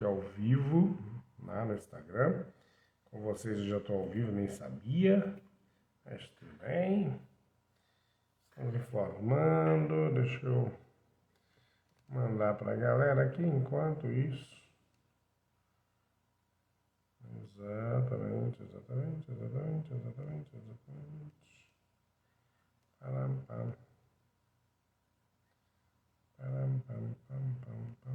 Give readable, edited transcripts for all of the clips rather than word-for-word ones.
Ao vivo lá no Instagram. Com vocês eu já estou ao vivo, nem sabia. Mas tudo bem. Estamos informando. Deixa eu mandar para a galera aqui enquanto isso. Exatamente. Param, pam. Param, pam, pam, pam, pam.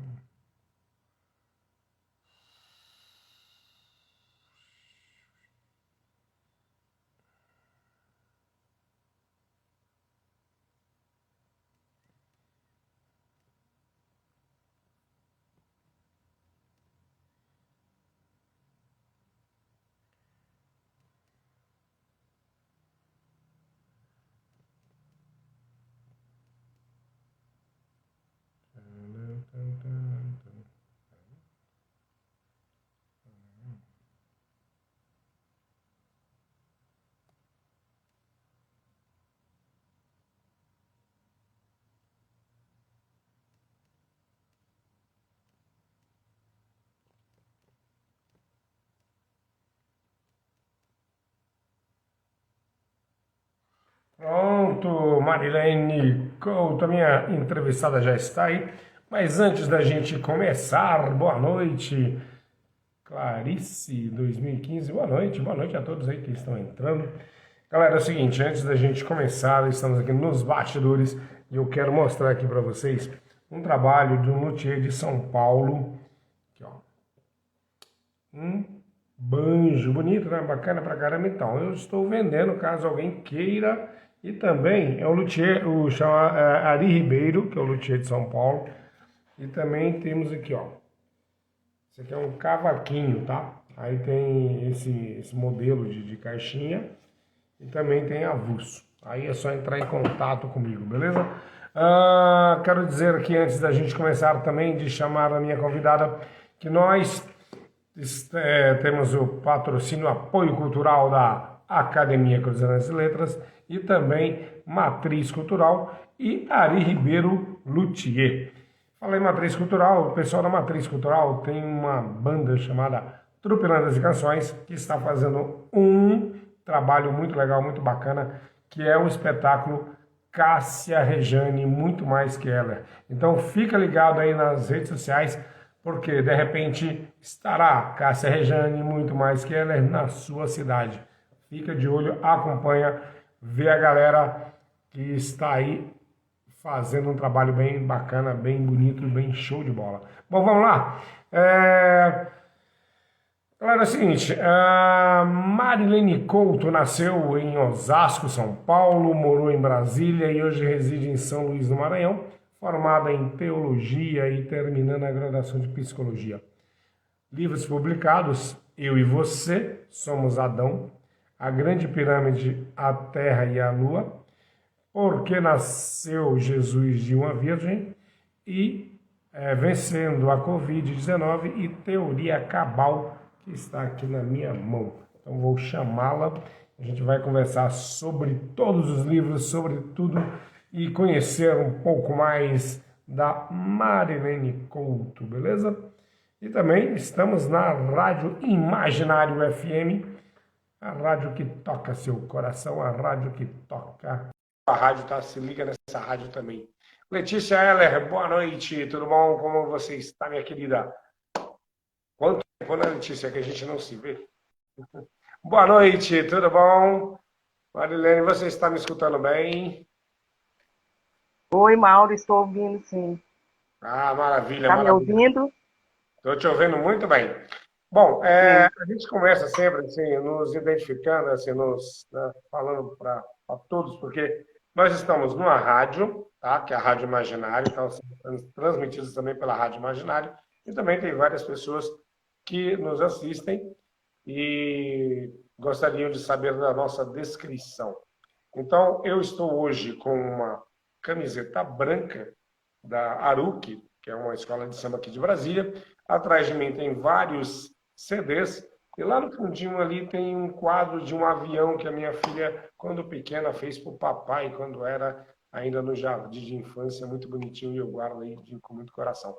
Pronto, Marilene Couto, a minha entrevistada já está aí. Mas antes da gente começar, boa noite, Clarice 2015, boa noite a todos aí que estão entrando. Galera, é o seguinte, antes da gente começar, estamos aqui nos bastidores e eu quero mostrar aqui para vocês um trabalho de um luthier de São Paulo. Aqui, ó. Um banjo bonito, né? Bacana pra caramba. Então, eu estou vendendo caso alguém queira. E também é o luthier, chama Ari Ribeiro, que é o luthier de São Paulo. E também temos aqui, ó. Esse aqui é um cavaquinho, tá? Aí tem esse modelo de caixinha. E também tem avulso. Aí é só entrar em contato comigo, beleza? Quero dizer aqui, antes da gente começar também, de chamar a minha convidada, que nós temos o patrocínio, o apoio cultural da Academia Cruzeirense de Letras e também Matriz Cultural e Ari Ribeiro Luthier. Falei Matriz Cultural, o pessoal da Matriz Cultural tem uma banda chamada Trupilandas e Canções que está fazendo um trabalho muito legal, muito bacana, que é o espetáculo Cássia Rejane, muito mais que ela. Então fica ligado aí nas redes sociais, porque de repente estará Cássia Rejane, muito mais que ela, na sua cidade. Fica de olho, acompanha, vê a galera que está aí fazendo um trabalho bem bacana, bem bonito, bem show de bola. Bom, vamos lá. Galera, é o seguinte, a Marilene Couto nasceu em Osasco, São Paulo, morou em Brasília e hoje reside em São Luís do Maranhão, formada em teologia e terminando a graduação de psicologia. Livros publicados: Eu e Você, Somos Adão, A Grande Pirâmide, A Terra e a Lua, Por que Nasceu Jesus de uma Virgem e Vencendo a Covid-19 e Teoria Cabal, que está aqui na minha mão. Então vou chamá-la, a gente vai conversar sobre todos os livros, sobre tudo e conhecer um pouco mais da Marilene Couto, beleza? E também estamos na Rádio Imaginário FM, a rádio que toca seu coração, a rádio que toca. A rádio, tá? Se liga nessa rádio também. Letícia Heller, boa noite, tudo bom? Como você está, minha querida? Quanto tempo, né, Letícia, que a gente não se vê? Boa noite, tudo bom? Marilene, você está me escutando bem? Oi, Mauro, estou ouvindo, sim. Ah, maravilha, Está me maravilha. ouvindo? Estou te ouvindo muito bem. Bom, Sim. a gente começa sempre assim, nos identificando, assim, né, falando para todos, porque nós estamos numa rádio, tá? Que é a Rádio Imaginário, então são transmitidos também pela Rádio Imaginário, e também tem várias pessoas que nos assistem e gostariam de saber da nossa descrição. Então, eu estou hoje com uma camiseta branca da Aruki, que é uma escola de samba aqui de Brasília. Atrás de mim tem vários CDs. E lá no fundinho ali tem um quadro de um avião que a minha filha, quando pequena, fez para o papai, quando era ainda no jardim de infância, muito bonitinho, e eu guardo aí com muito coração.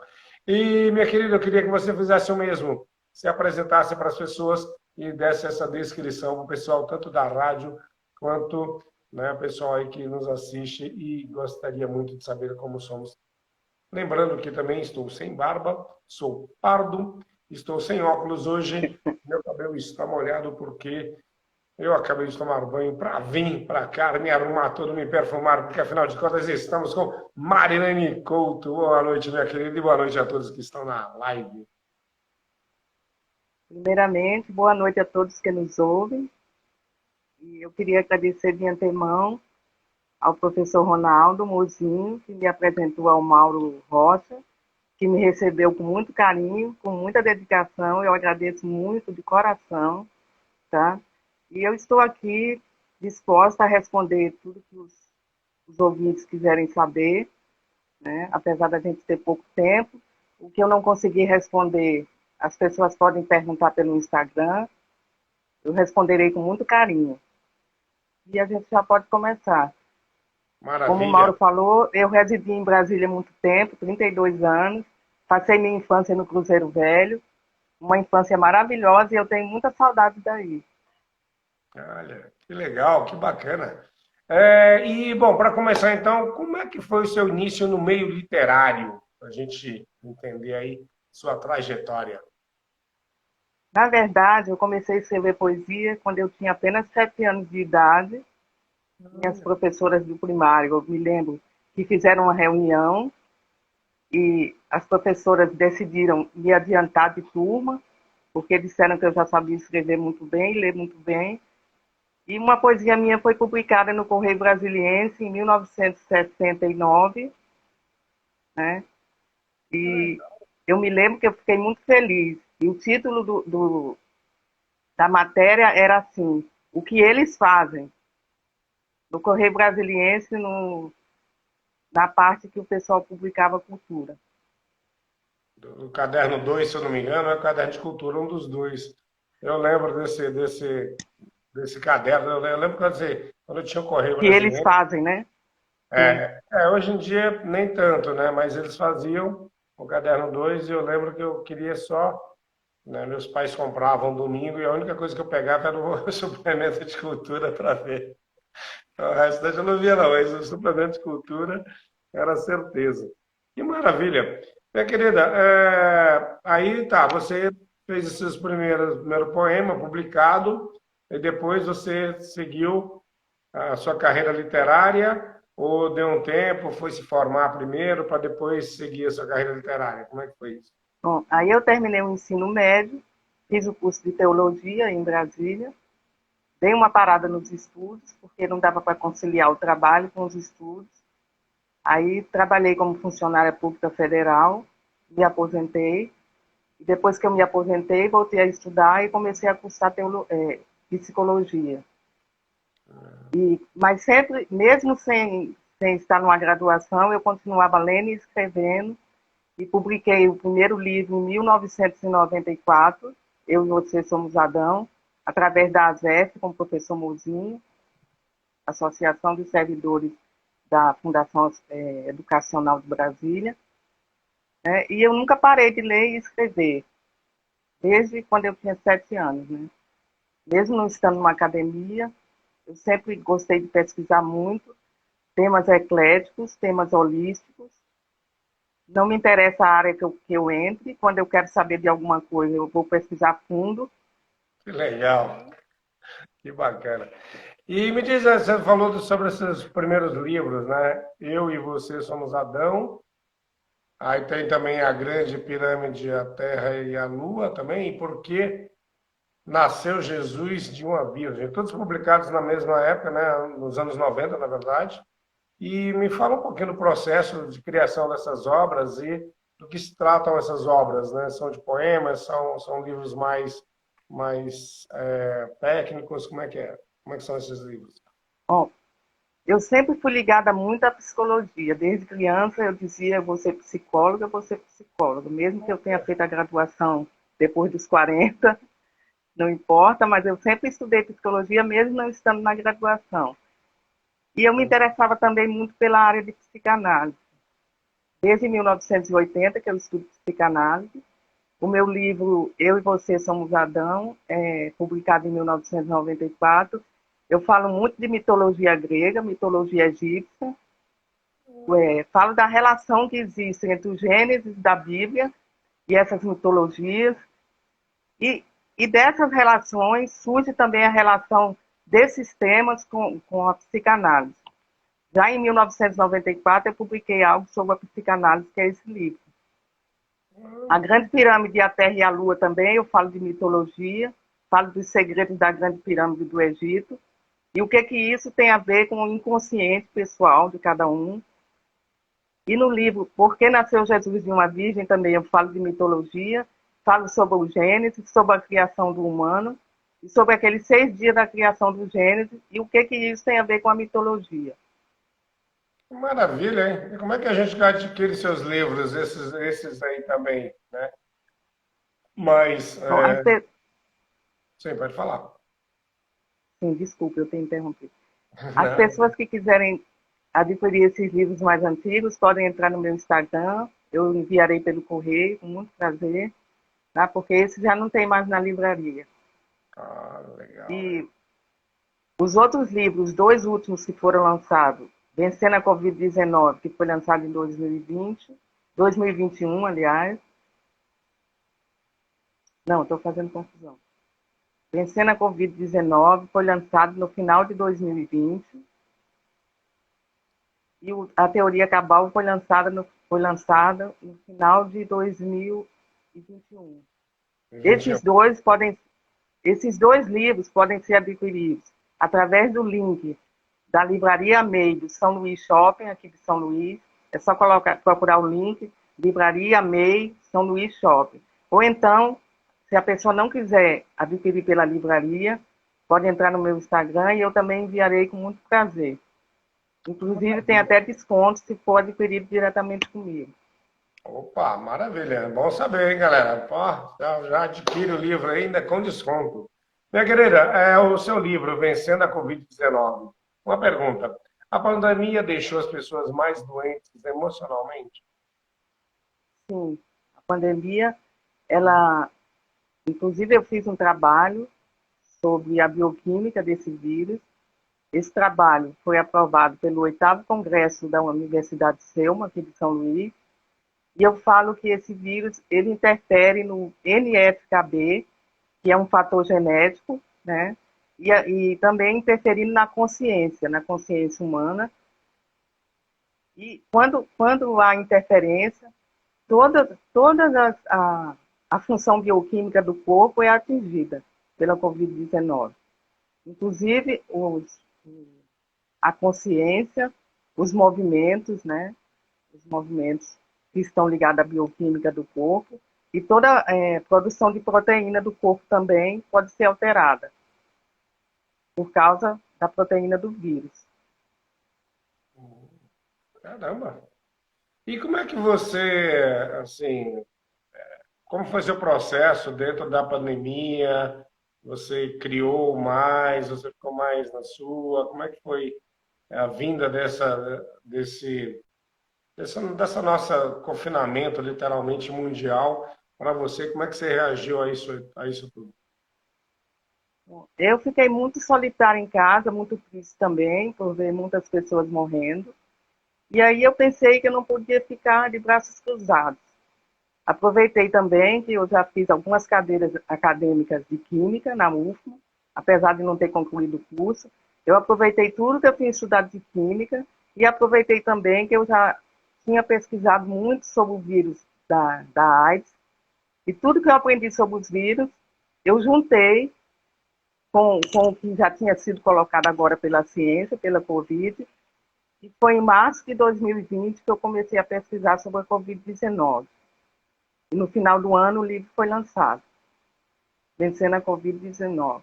E, minha querida, eu queria que você fizesse o mesmo, se apresentasse para as pessoas e desse essa descrição para o pessoal, tanto da rádio quanto, né, o pessoal aí que nos assiste e gostaria muito de saber como somos. Lembrando que também estou sem barba, sou pardo, estou sem óculos hoje, meu cabelo está molhado porque eu acabei de tomar banho para vir para cá, me arrumar todo, me perfumar, porque afinal de contas estamos com Marilene Couto. Boa noite, minha querida, e boa noite a todos que estão na live. Primeiramente, boa noite a todos que nos ouvem. E eu queria agradecer de antemão ao professor Ronaldo Mozinho, que me apresentou ao Mauro Rocha, que me recebeu com muito carinho, com muita dedicação. Eu agradeço muito de coração, tá? E eu estou aqui disposta a responder tudo que os ouvintes quiserem saber, né? Apesar da gente ter pouco tempo. O que eu não consegui responder, as pessoas podem perguntar pelo Instagram, eu responderei com muito carinho. E a gente já pode começar. Como o Maravilha. Mauro falou, eu residi em Brasília há muito tempo, 32 anos, passei minha infância no Cruzeiro Velho, uma infância maravilhosa e eu tenho muita saudade daí. Olha, que legal, que bacana. E, bom, para começar então, como é que foi o seu início no meio literário? Para a gente entender aí sua trajetória. Na verdade, eu comecei a escrever poesia quando eu tinha apenas 7 anos de idade. Minhas professoras do primário, eu me lembro que fizeram uma reunião e as professoras decidiram me adiantar de turma, porque disseram que eu já sabia escrever muito bem, ler muito bem. E uma poesia minha foi publicada no Correio Brasiliense em 1969, né? E eu me lembro que eu fiquei muito feliz. E o título da matéria era assim: O que eles fazem? No Correio Brasiliense, na parte que o pessoal publicava cultura. Do caderno 2, se eu não me engano, é o caderno de cultura, um dos dois. Eu lembro desse caderno, eu lembro quando eu tinha o Correio Que eles Brasileiro. fazem, né? Sim. Hoje em dia nem tanto, né? Mas eles faziam o caderno 2 e eu lembro que eu queria só, né? Meus pais compravam domingo e a única coisa que eu pegava era o suplemento de cultura para ver. Então, o restante eu não via não, mas o suplemento de cultura era certeza. Que maravilha. Minha querida, aí tá, você fez os seus primeiro poema publicado e depois você seguiu a sua carreira literária ou deu um tempo, foi se formar primeiro para depois seguir a sua carreira literária? Como é que foi isso? Bom, aí eu terminei o ensino médio, fiz o curso de teologia em Brasília, dei uma parada nos estudos, porque não dava para conciliar o trabalho com os estudos. Aí trabalhei como funcionária pública federal, me aposentei. E depois que eu me aposentei, voltei a estudar e comecei a cursar psicologia. Mas sempre, mesmo sem estar numa graduação, eu continuava lendo e escrevendo. E publiquei o primeiro livro em 1994, Eu e Você Somos Adão, através da ASEF, com o professor Mozinho, Associação de Servidores da Fundação Educacional de Brasília. Né? E eu nunca parei de ler e escrever, desde quando eu tinha 7 anos. Né? Mesmo não estando numa academia, eu sempre gostei de pesquisar muito, temas ecléticos, temas holísticos. Não me interessa a área que eu entre, quando eu quero saber de alguma coisa, eu vou pesquisar a fundo. Que legal, que bacana. E me diz, você falou sobre esses primeiros livros, né? Eu e Você Somos Adão. Aí tem também a Grande Pirâmide, a Terra e a Lua também. E por que nasceu Jesus de uma Virgem? Todos publicados na mesma época, né? Nos anos 90, na verdade. E me fala um pouquinho do processo de criação dessas obras e do que se tratam essas obras, né? São de poemas, são livros mais técnicos, como é que é? Como é que são esses livros? Bom, eu sempre fui ligada muito à psicologia. Desde criança eu dizia, eu vou ser psicóloga. Mesmo que eu tenha feito a graduação depois dos 40, não importa, mas eu sempre estudei psicologia, mesmo não estando na graduação. E eu me interessava também muito pela área de psicanálise. Desde 1980 que eu estudo psicanálise. O meu livro Eu e Você Somos Adão, publicado em 1994, eu falo muito de mitologia grega, mitologia egípcia, falo da relação que existe entre o Gênesis da Bíblia e essas mitologias, e, e dessas relações surge também a relação desses temas com a psicanálise. Já em 1994, eu publiquei algo sobre a psicanálise, que é esse livro. A Grande Pirâmide, a Terra e a Lua também, eu falo de mitologia, falo dos segredos da Grande Pirâmide do Egito, e o que isso tem a ver com o inconsciente pessoal de cada um. E no livro Por que Nasceu Jesus de uma Virgem também eu falo de mitologia, falo sobre o Gênesis, sobre a criação do humano, e sobre aqueles 6 dias da criação do Gênesis, e o que isso tem a ver com a mitologia. Maravilha, hein? E como é que a gente adquire seus livros, esses aí também, né? Mas, Então, sim, pode falar. sim, desculpe, eu tenho interrompido. As Não. pessoas que quiserem adquirir esses livros mais antigos podem entrar no meu Instagram, eu enviarei pelo correio, com muito prazer, tá? Porque esse já não tem mais na livraria. Ah, legal, hein? E os outros livros, 2 últimos que foram lançados, Vencendo a Covid-19, que foi lançado em 2020, 2021, aliás. Não, estou fazendo confusão. Vencendo a Covid-19 foi lançado no final de 2020 e a Teoria Cabal foi lançada no final de 2021. Esses 21. dois podem, esses 2 livros podem ser adquiridos através do link da Livraria MEI do São Luís Shopping, aqui de São Luís. É só procurar o link Livraria MEI São Luís Shopping. Ou então, se a pessoa não quiser adquirir pela livraria, pode entrar no meu Instagram e eu também enviarei com muito prazer. Inclusive, tem Maravilha. até desconto se for adquirido diretamente comigo. Opa, maravilha. É bom saber, hein, galera? Pô, já adquire o livro ainda com desconto. Minha querida, é o seu livro, Vencendo a Covid-19. Uma pergunta. A pandemia deixou as pessoas mais doentes emocionalmente? Sim, a pandemia, ela... Inclusive, eu fiz um trabalho sobre a bioquímica desse vírus. Esse trabalho foi aprovado pelo 8º Congresso da Universidade Selma, aqui de São Luís, e eu falo que esse vírus ele interfere no NF-κB, que é um fator genético, né? E também interferindo na consciência humana. E quando há interferência, a função bioquímica do corpo é atingida pela Covid-19. Inclusive a consciência, os movimentos, né? Os movimentos que estão ligados à bioquímica do corpo, e toda a produção de proteína do corpo também pode ser alterada por causa da proteína do vírus. Caramba! E como é que você, assim, como foi seu processo dentro da pandemia? Você criou mais? Você ficou mais na sua? Como é que foi a vinda dessa nossa confinamento literalmente mundial para você? Como é que você reagiu a isso tudo? Eu fiquei muito solitária em casa, muito triste também, por ver muitas pessoas morrendo. E aí eu pensei que eu não podia ficar de braços cruzados. Aproveitei também que eu já fiz algumas cadeiras acadêmicas de Química na UFMA, apesar de não ter concluído o curso. Eu aproveitei tudo que eu tinha estudado de Química e aproveitei também que eu já tinha pesquisado muito sobre o vírus da AIDS. E tudo que eu aprendi sobre os vírus, eu juntei com o que já tinha sido colocado agora pela ciência, pela Covid. E foi em março de 2020 que eu comecei a pesquisar sobre a Covid-19. E no final do ano o livro foi lançado, Vencendo a Covid-19.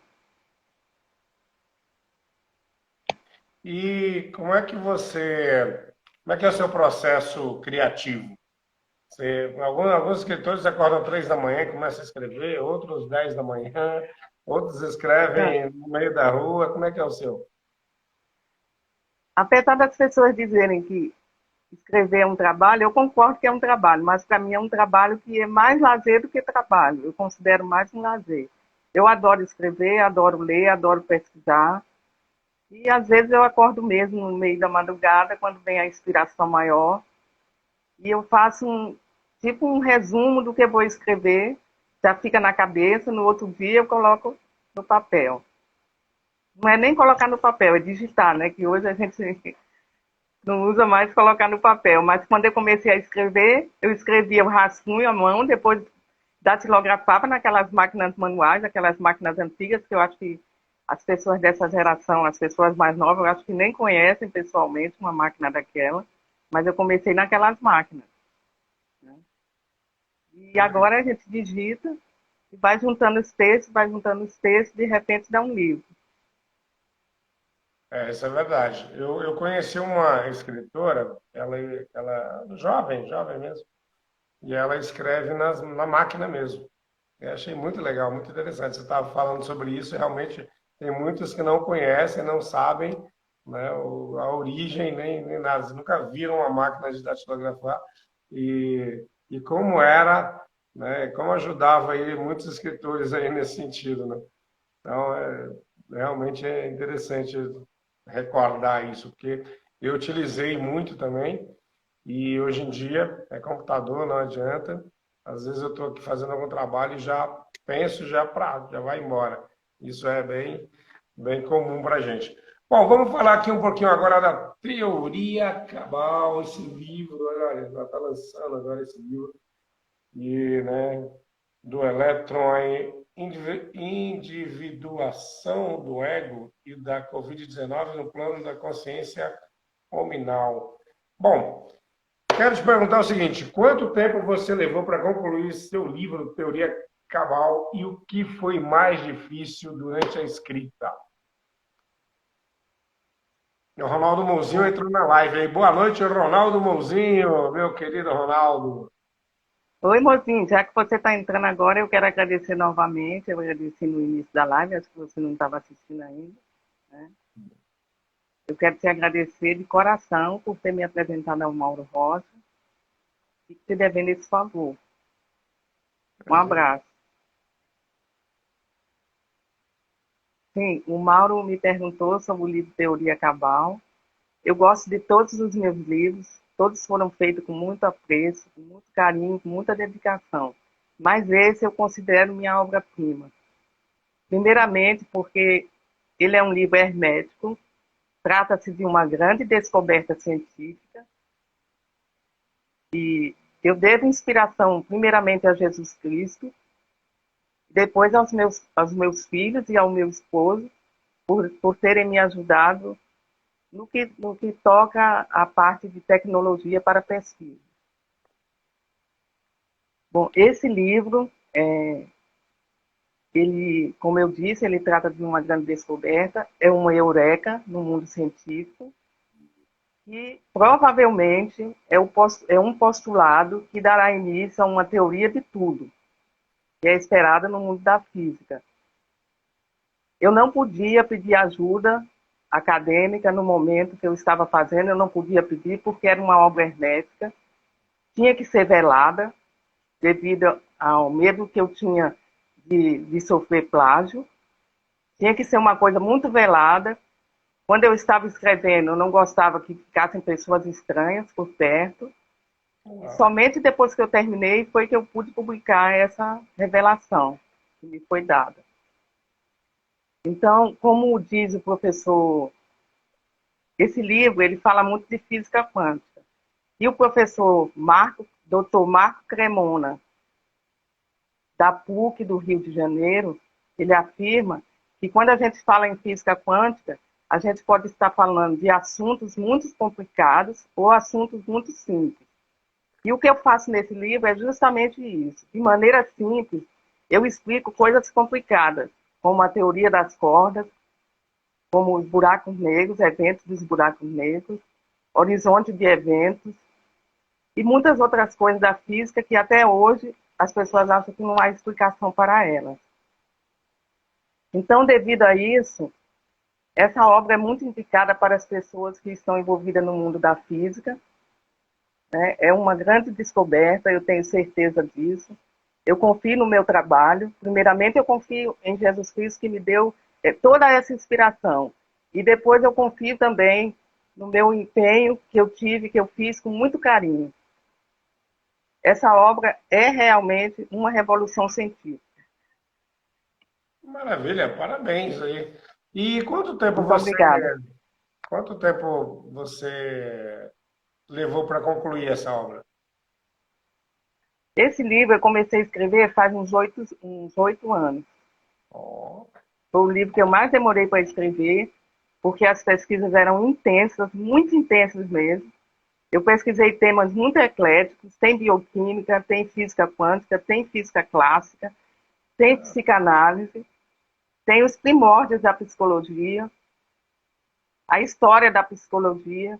E como é que é o seu processo criativo? Alguns escritores acordam 3 da manhã e começam a escrever, outros 10 da manhã, outros Não, escrevem no meio da rua. Como é que é o seu? Apesar das pessoas dizerem que escrever é um trabalho, eu concordo que é um trabalho, mas para mim é um trabalho que é mais lazer do que trabalho. Eu considero mais um lazer. Eu adoro escrever, adoro ler, adoro pesquisar. E às vezes eu acordo mesmo no meio da madrugada, quando vem a inspiração maior, e eu faço tipo um resumo do que eu vou escrever, já fica na cabeça, no outro dia eu coloco no papel. Não é nem colocar no papel, é digitar, né? Que hoje a gente não usa mais colocar no papel. Mas quando eu comecei a escrever, eu escrevia o rascunho à mão, depois datilografava naquelas máquinas manuais, aquelas máquinas antigas, que eu acho que as pessoas dessa geração, as pessoas mais novas, eu acho que nem conhecem pessoalmente uma máquina daquela, mas eu comecei naquelas máquinas. Né? E agora a gente digita e vai juntando os textos, vai juntando os textos, de repente dá um livro. Isso é verdade. Eu conheci uma escritora, ela jovem, jovem mesmo, e ela escreve na máquina mesmo. Eu achei muito legal, muito interessante. Você estava falando sobre isso, e realmente tem muitos que não conhecem, não sabem, né, a origem, nem nada. Eles nunca viram uma máquina de datilografar e como era, né, como ajudava aí muitos escritores aí nesse sentido, né? Então, realmente é interessante recordar isso, porque eu utilizei muito também, e hoje em dia é computador, não adianta. Às vezes eu estou aqui fazendo algum trabalho e já penso, já vai embora. Isso é bem comum para a gente. Bom, vamos falar aqui um pouquinho agora da teoria cabal, esse livro, olha, já está lançando agora esse livro, e, né, do elétron, a individuação do ego e da Covid-19 no plano da consciência hominal. Bom, quero te perguntar o seguinte: quanto tempo você levou para concluir seu livro Teoria Cabal e o que foi mais difícil durante a escrita? O Ronaldo Mouzinho entrou na live aí. Boa noite, Ronaldo Mouzinho, meu querido Ronaldo. Oi, mozinho, já que você está entrando agora, eu quero agradecer novamente. Eu agradeci no início da live, acho que você não estava assistindo ainda. Né? Eu quero te agradecer de coração por ter me apresentado ao Mauro Rocha e te devendo esse favor. Um abraço. Sim, o Mauro me perguntou sobre o livro Teoria Cabal. Eu gosto de todos os meus livros, todos foram feitos com muito apreço, com muito carinho, com muita dedicação. Mas esse eu considero minha obra-prima. Primeiramente, porque ele é um livro hermético, trata-se de uma grande descoberta científica e eu devo inspiração primeiramente a Jesus Cristo, depois aos meus filhos e ao meu esposo, por terem me ajudado no que toca à parte de tecnologia para pesquisa. Bom, esse livro, ele, como eu disse, ele trata de uma grande descoberta, é uma eureka no mundo científico, e provavelmente é um postulado que dará início a uma teoria de tudo, que é esperada no mundo da física. Eu não podia pedir ajuda acadêmica no momento que eu estava fazendo, eu não podia pedir porque era uma obra hermética, tinha que ser velada, devido ao medo que eu tinha de sofrer plágio, tinha que ser uma coisa muito velada. Quando eu estava escrevendo, eu não gostava que ficassem pessoas estranhas por perto. E somente depois que eu terminei foi que eu pude publicar essa revelação que me foi dada. Então, como diz o professor, esse livro ele fala muito de física quântica. E o professor Dr. Marco Cremona, da PUC do Rio de Janeiro, ele afirma que quando a gente fala em física quântica, a gente pode estar falando de assuntos muito complicados ou assuntos muito simples. E o que eu faço nesse livro é justamente isso. De maneira simples, eu explico coisas complicadas, como a teoria das cordas, como os buracos negros, eventos dos buracos negros, horizonte de eventos, e muitas outras coisas da física que até hoje as pessoas acham que não há explicação para elas. Então, devido a isso, Essa obra é muito indicada para as pessoas que estão envolvidas no mundo da física, né? É uma grande descoberta, eu tenho certeza disso. Eu confio no meu trabalho. Primeiramente, eu confio em Jesus Cristo, que me deu toda essa inspiração. E depois eu confio também no meu empenho que eu tive, que eu fiz com muito carinho. Essa obra é realmente uma revolução científica. Maravilha, parabéns aí. E Muito obrigada. quanto tempo você levou para concluir essa obra? Esse livro eu comecei a escrever faz uns 8 anos. Oh, Foi o livro que eu mais demorei para escrever, porque as pesquisas eram intensas, muito intensas mesmo. Eu pesquisei temas muito ecléticos, tem bioquímica, tem física quântica, tem física clássica, tem psicanálise, tem os primórdios da psicologia, a história da psicologia.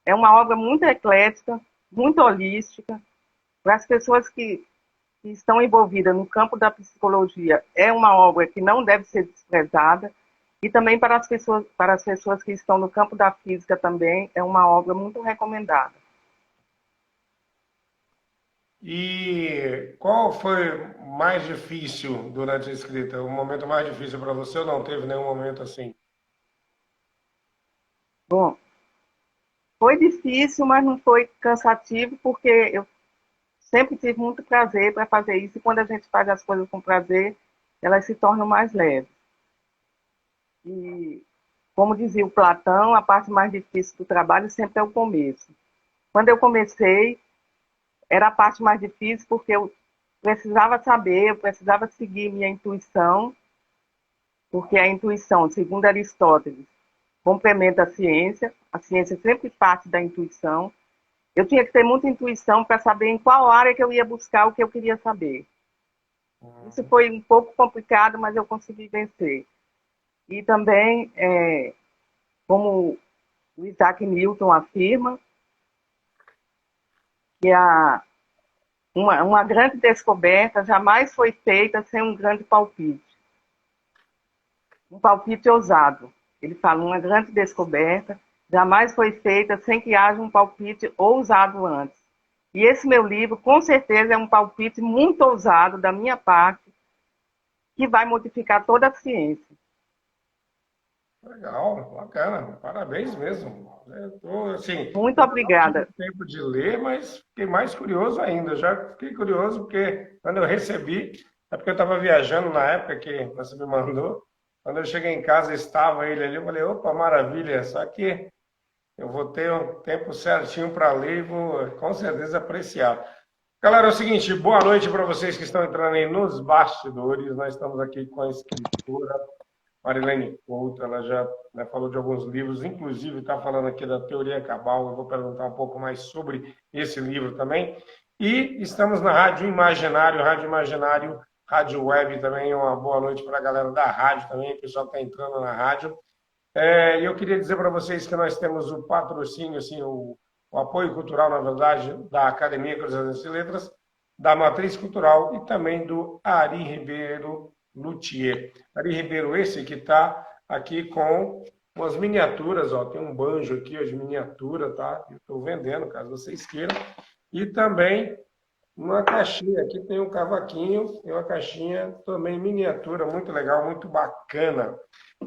É uma obra muito eclética, muito holística. Para as pessoas que estão envolvidas no campo da psicologia, é uma obra que não deve ser desprezada. E também para as pessoas que estão no campo da física também, é uma obra muito recomendada. e qual foi mais difícil durante a escrita? O momento mais difícil para você ou não teve nenhum momento assim? Bom, foi difícil, mas não foi cansativo, porque eu sempre tive muito prazer para fazer isso. E quando a gente faz as coisas com prazer, elas se tornam mais leves. E, como dizia o Platão, a parte mais difícil do trabalho sempre é o começo. Quando eu comecei, era a parte mais difícil, porque eu precisava saber, eu precisava seguir minha intuição, porque a intuição, segundo Aristóteles, complementa a ciência sempre parte da intuição. Eu tinha que ter muita intuição para saber em qual área que eu ia buscar o que eu queria saber. Isso foi um pouco complicado, mas eu consegui vencer. E também, como o Isaac Newton afirma, que uma grande descoberta jamais foi feita sem um grande palpite. Um palpite ousado. Ele fala, uma grande descoberta jamais foi feita sem que haja um palpite ousado antes. E esse meu livro, com certeza, é um palpite muito ousado da minha parte, que vai modificar toda a ciência. Legal, bacana, parabéns mesmo. Eu tô, assim, Muito ainda não tive obrigada. tempo de ler, mas fiquei mais curioso ainda. Já fiquei curioso porque quando eu recebi, é porque eu estava viajando na época que você me mandou. Quando eu cheguei em casa, estava ele ali. Eu falei, opa, maravilha, só que eu vou ter um tempo certinho para ler e vou com certeza apreciar. Galera, é o seguinte, boa noite para vocês que estão entrando aí nos bastidores. Nós estamos aqui com a escritora Marilene Couto, ela já, né, falou de alguns livros, inclusive está falando aqui da Teoria Cabal. Eu vou perguntar um pouco mais sobre esse livro também. E estamos na Rádio Imaginário, Rádio Web também. Uma boa noite para a galera da rádio também, o pessoal que está entrando na rádio. E eu queria dizer para vocês que nós temos o patrocínio, assim, o apoio cultural, na verdade, da Academia Cruzeirense de Letras, da Matriz Cultural e também do Ari Ribeiro Luthier. Ari Ribeiro, esse que está aqui com umas miniaturas, ó, tem um banjo aqui ó, de miniatura, tá? Estou vendendo, caso vocês queiram. E também uma caixinha, aqui tem um cavaquinho e uma caixinha também miniatura, muito legal, muito bacana.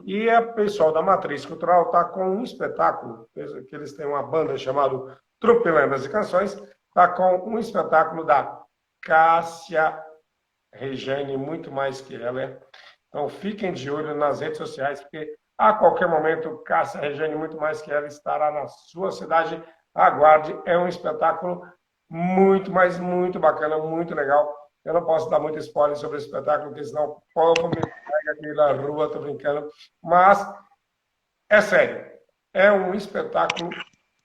E o pessoal da Matriz Cultural está com um espetáculo, que eles têm uma banda chamada Trupe Lendas e Canções, está com um espetáculo da Cássia Regiane, muito mais que ela. Então fiquem de olho nas redes sociais, porque a qualquer momento Cássia Regiane, muito mais que ela, estará na sua cidade. Aguarde, é um espetáculo muito, mas muito bacana, muito legal. Eu não posso dar muito spoiler sobre esse espetáculo, porque senão o povo me pega aqui na rua, tô brincando. Mas, é sério, é um espetáculo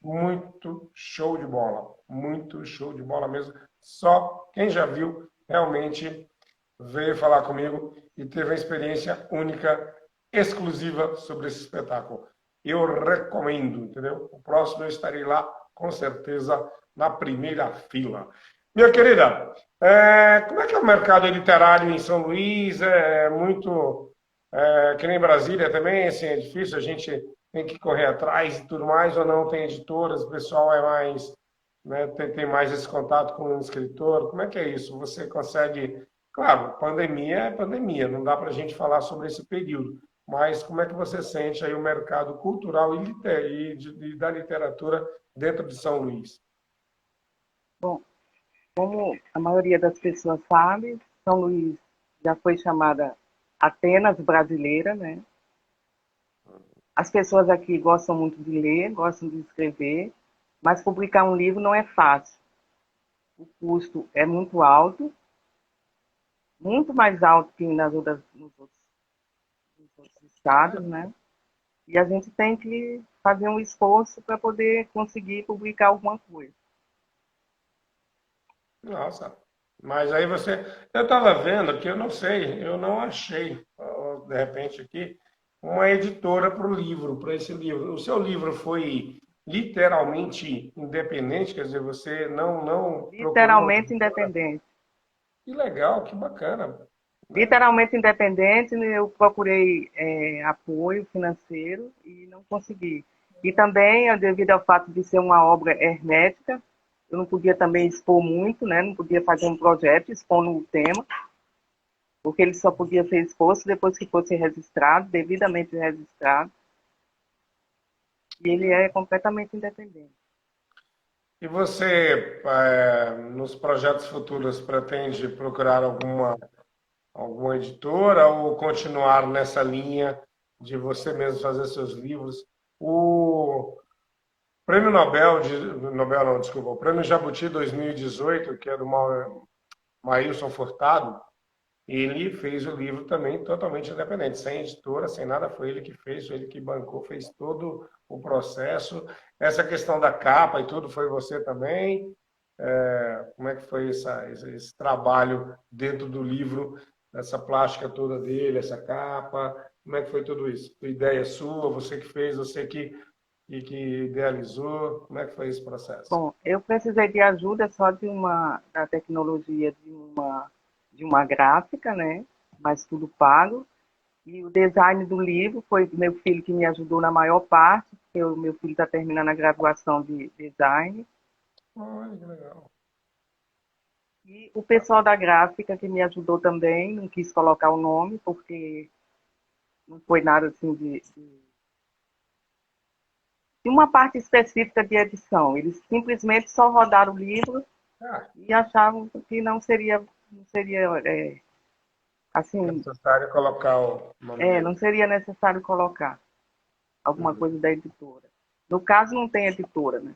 muito show de bola. Muito show de bola mesmo. Só quem já viu realmente veio falar comigo e teve uma experiência única, exclusiva sobre esse espetáculo. Eu recomendo, entendeu? O próximo eu estarei lá, com certeza, na primeira fila. Minha querida, como é que é o mercado literário em São Luís? É muito Que nem Brasília também, assim, é difícil, a gente tem que correr atrás e tudo mais, ou não tem editoras, o pessoal é mais, né, tem mais esse contato com o escritor. Como é que é isso? Você consegue, claro, pandemia é pandemia, não dá para a gente falar sobre esse período, mas como é que você sente aí o mercado cultural e da literatura dentro de São Luís? Bom, como a maioria das pessoas sabe, São Luís já foi chamada Atenas brasileira, né? As pessoas aqui gostam muito de ler, gostam de escrever, mas publicar um livro não é fácil. O custo é muito mais alto que nos outros estados, né? E a gente tem que fazer um esforço para poder conseguir publicar alguma coisa. Nossa, mas aí você. Eu estava vendo que eu não sei, eu não achei, de repente aqui, uma editora para o livro, para esse livro. O seu livro foi literalmente independente, quer dizer, você não procurou uma Literalmente editora? independente. Que legal, que bacana, né? Literalmente independente, eu procurei apoio financeiro e não consegui. E também, devido ao fato de ser uma obra hermética, eu não podia também expor muito, né? Não podia fazer um projeto expondo o tema, porque ele só podia ser exposto depois que fosse registrado, devidamente registrado, e ele é completamente independente. E você, nos projetos futuros, pretende procurar alguma editora ou continuar nessa linha de você mesmo fazer seus livros? O Prêmio Nobel Nobel não, desculpa, o Prêmio Jabuti 2018, que é do Maílson Furtado, ele fez o livro também totalmente independente, sem editora, sem nada, foi ele que fez, foi ele que bancou, fez todo o processo. Essa questão da capa e tudo foi você também? Como é que foi esse trabalho dentro do livro, essa plástica toda dele, essa capa? Como é que foi tudo isso? A ideia sua, você que fez, você que idealizou? Como é que foi esse processo? Bom, eu precisei de ajuda só da tecnologia de uma gráfica, né? Mas tudo pago. E o design do livro foi meu filho que me ajudou na maior parte, porque o meu filho está terminando a graduação de design. Olha, que legal. E o pessoal da gráfica que me ajudou também, não quis colocar o nome, porque não foi nada assim de uma parte específica de edição. Eles simplesmente só rodaram o livro Ah, e achavam que não seria assim, necessário colocar o nome não dele. seria necessário colocar alguma Uhum. coisa da editora. No caso, não tem editora, né?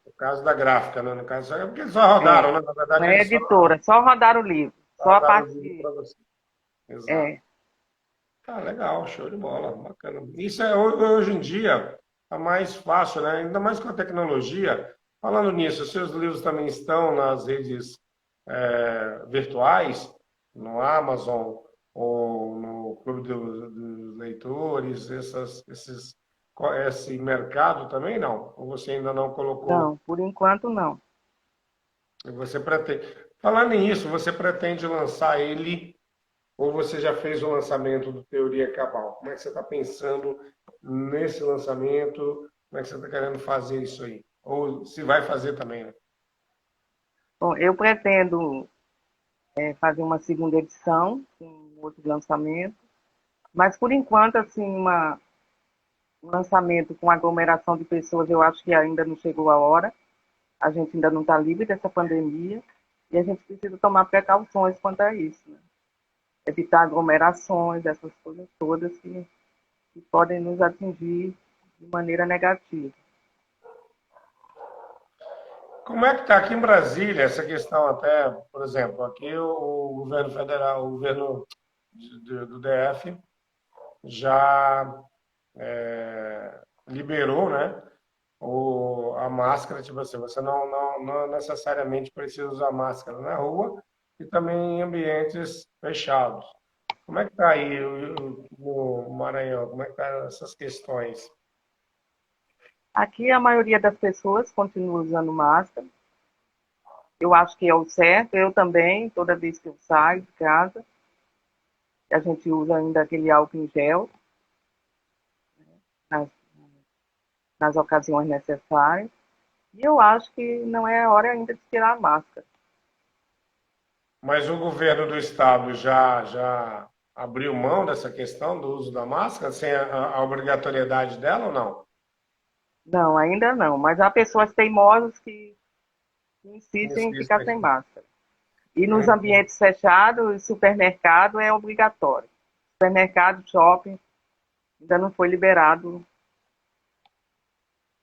No caso da gráfica, né? No caso, é porque eles só rodaram, né? Na Não verdade, é eles só editora, só rodar o livro. Só a rodaram o livro parte. para você. Exato. É, Ah, legal, show de bola, bacana. Isso hoje em dia tá mais fácil, né? Ainda mais com a tecnologia. Falando nisso, seus livros também estão nas redes virtuais, no Amazon ou no Clube dos Leitores, esse mercado também não? Ou você ainda não colocou? não, por enquanto não. Você pretende? Falando nisso, você pretende lançar ele ou você já fez o lançamento do Teoria Cabal? Como é que você está pensando nesse lançamento? Como é que você está querendo fazer isso aí? Ou se vai fazer também, né? Bom, eu pretendo fazer uma segunda edição, com outro lançamento, mas por enquanto, assim, um lançamento com aglomeração de pessoas, eu acho que ainda não chegou a hora. A gente ainda não está livre dessa pandemia e a gente precisa tomar precauções quanto a isso, né? Evitar aglomerações, essas coisas todas que podem nos atingir de maneira negativa. Como é que está aqui em Brasília essa questão até, por exemplo, aqui o governo federal, o governo do DF já liberou, né, a máscara, tipo assim, você não necessariamente precisa usar máscara na rua e também em ambientes fechados. Como é que está aí no Maranhão? Como é que tá essas questões? Aqui a maioria das pessoas continua usando máscara. Eu acho que é o certo. Eu também, toda vez que eu saio de casa, A gente usa ainda aquele álcool em gel nas, nas ocasiões necessárias. E eu acho que não é hora ainda de tirar a máscara. Mas o governo do estado já abriu mão dessa questão do uso da máscara, sem a obrigatoriedade dela ou não? Não, ainda não. Mas há pessoas teimosas que insistem em ficar sem Insistem. máscara. E nos Uhum. ambientes fechados, supermercado é obrigatório. Supermercado, shopping, ainda não foi liberado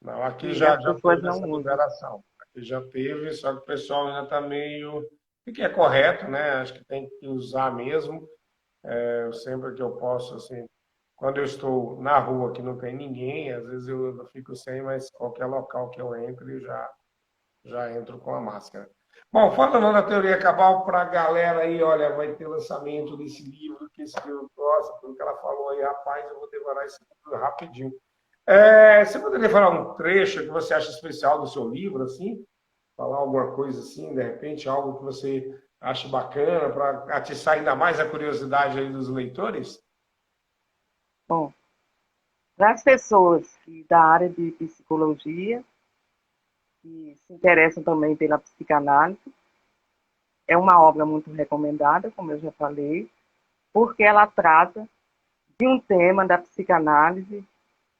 Não, aqui e as já pessoas teve não essa usam. liberação. Aqui já teve, só que o pessoal ainda está meio. O que é correto, né? Acho que tem que usar mesmo. Eu sempre que eu posso, assim, quando eu estou na rua que não tem ninguém, às vezes eu fico sem, mas qualquer local que eu entre, eu já entro com a máscara. Bom, falando da teoria cabal para a galera aí, olha, vai ter lançamento desse livro, que esse livro gosta, pelo que ela falou aí, rapaz, eu vou devorar esse livro rapidinho. Você poderia falar um trecho que você acha especial do seu livro, assim? Falar alguma coisa assim, de repente, algo que você acha bacana para atiçar ainda mais a curiosidade aí dos leitores? Bom, para as pessoas da área de psicologia, que se interessam também pela psicanálise, é uma obra muito recomendada, como eu já falei, porque ela trata de um tema da psicanálise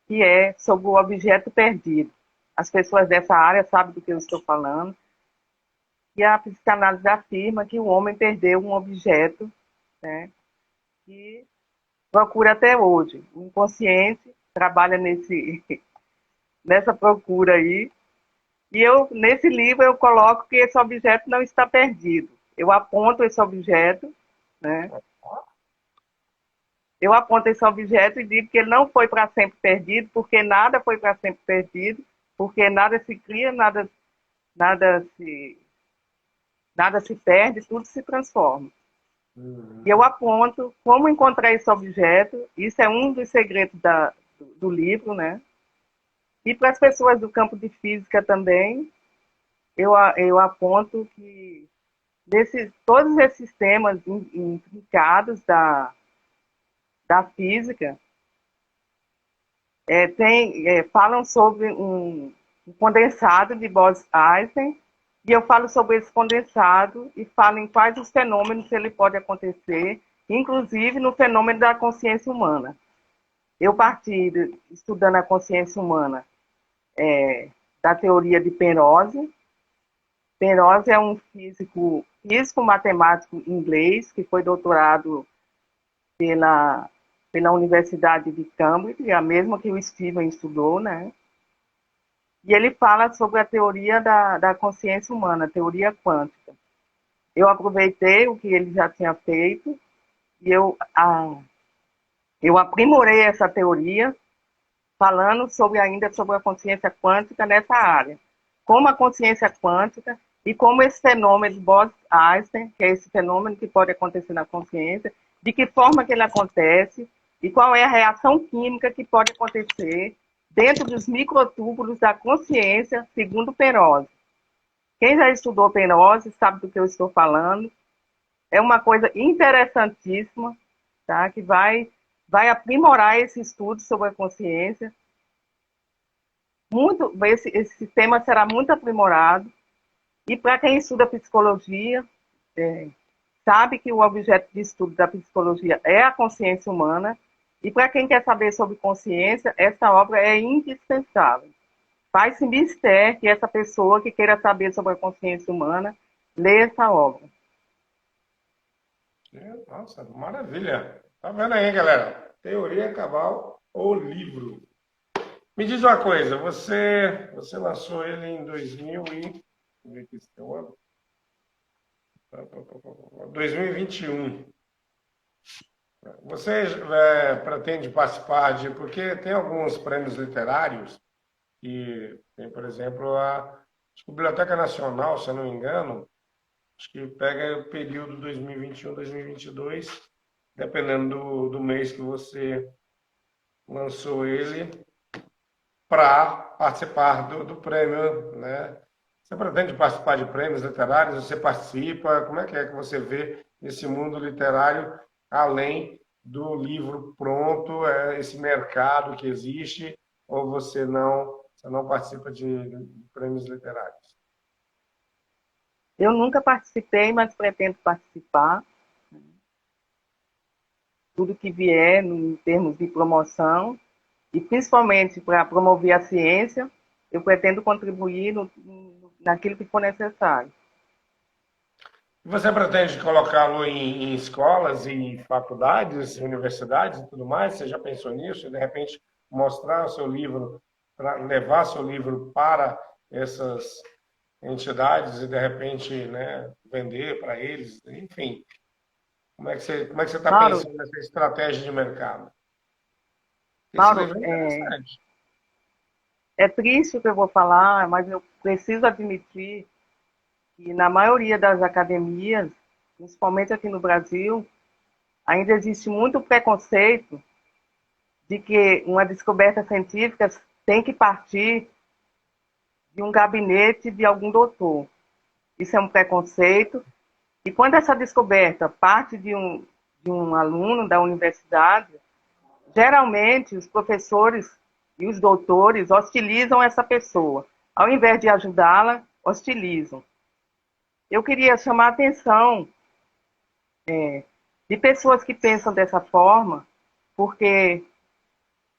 que é sobre o objeto perdido. As pessoas dessa área sabem do que eu estou falando. E a psicanálise afirma que o homem perdeu um objeto, né, que procura até hoje. O inconsciente trabalha nessa procura aí. E eu, nesse livro, eu coloco que esse objeto não está perdido. Eu aponto esse objeto, né? Eu aponto esse objeto e digo que ele não foi para sempre perdido, porque nada foi para sempre perdido, porque nada se cria, nada se, nada se perde, tudo se transforma. E eu aponto como encontrar esse objeto, isso é um dos segredos do livro, né? E para as pessoas do campo de física também, eu aponto que todos esses temas intrincados da física falam sobre um condensado de Bose-Einstein, e eu falo sobre esse condensado e falo em quais os fenômenos ele pode acontecer, inclusive no fenômeno da consciência humana. Eu parti, estudando a consciência humana, da teoria de Penrose. Penrose é um físico-matemático inglês que foi doutorado pela Universidade de Cambridge, a mesma que o Steven estudou, né? E ele fala sobre a teoria da consciência humana, a teoria quântica. Eu aproveitei o que ele já tinha feito e eu aprimorei essa teoria, falando ainda sobre a consciência quântica nessa área. Como a consciência quântica e como esse fenômeno de Bose-Einstein, que é esse fenômeno que pode acontecer na consciência, de que forma que ele acontece e qual é a reação química que pode acontecer dentro dos microtúbulos da consciência, segundo Penrose. Quem já estudou Penrose sabe do que eu estou falando. É uma coisa interessantíssima, tá? Que vai aprimorar esse estudo sobre a consciência. Esse tema será muito aprimorado. E para quem estuda psicologia, sabe que o objeto de estudo da psicologia é a consciência humana. E para quem quer saber sobre consciência, essa obra é indispensável. Faz-se mistério que essa pessoa que queira saber sobre a consciência humana lê essa obra. Nossa, maravilha. Tá vendo aí, galera? Teoria cabal, o livro. Me diz uma coisa, você lançou ele em 2000 e... Deixa eu ver aqui esse teu ano. 2021. Você pretende participar de... Porque tem alguns prêmios literários que tem, por exemplo, acho que a Biblioteca Nacional, se eu não me engano, acho que pega o período 2021, 2022, dependendo do mês que você lançou ele, para participar do prêmio, né? Você pretende participar de prêmios literários? Você participa? Como é que você vê esse mundo literário além do livro pronto, esse mercado que existe, ou você não participa de prêmios literários? Eu nunca participei, mas pretendo participar. Tudo que vier em termos de promoção, e principalmente para promover a ciência, eu pretendo contribuir naquilo que for necessário. Você pretende colocá-lo em escolas e faculdades, universidades e tudo mais? Você já pensou nisso? De repente, mostrar o seu livro, levar seu livro para essas entidades e, de repente, né, vender para eles? Enfim, como é que você está Mauro, pensando nessa estratégia de mercado? Esse Mauro, livro é interessante. é triste o que eu vou falar, mas eu preciso admitir que na maioria das academias, principalmente aqui no Brasil, ainda existe muito preconceito de que uma descoberta científica tem que partir de um gabinete de algum doutor. Isso é um preconceito. E quando essa descoberta parte de um aluno da universidade, geralmente os professores e os doutores hostilizam essa pessoa. Ao invés de ajudá-la, hostilizam. Eu queria chamar a atenção de pessoas que pensam dessa forma, porque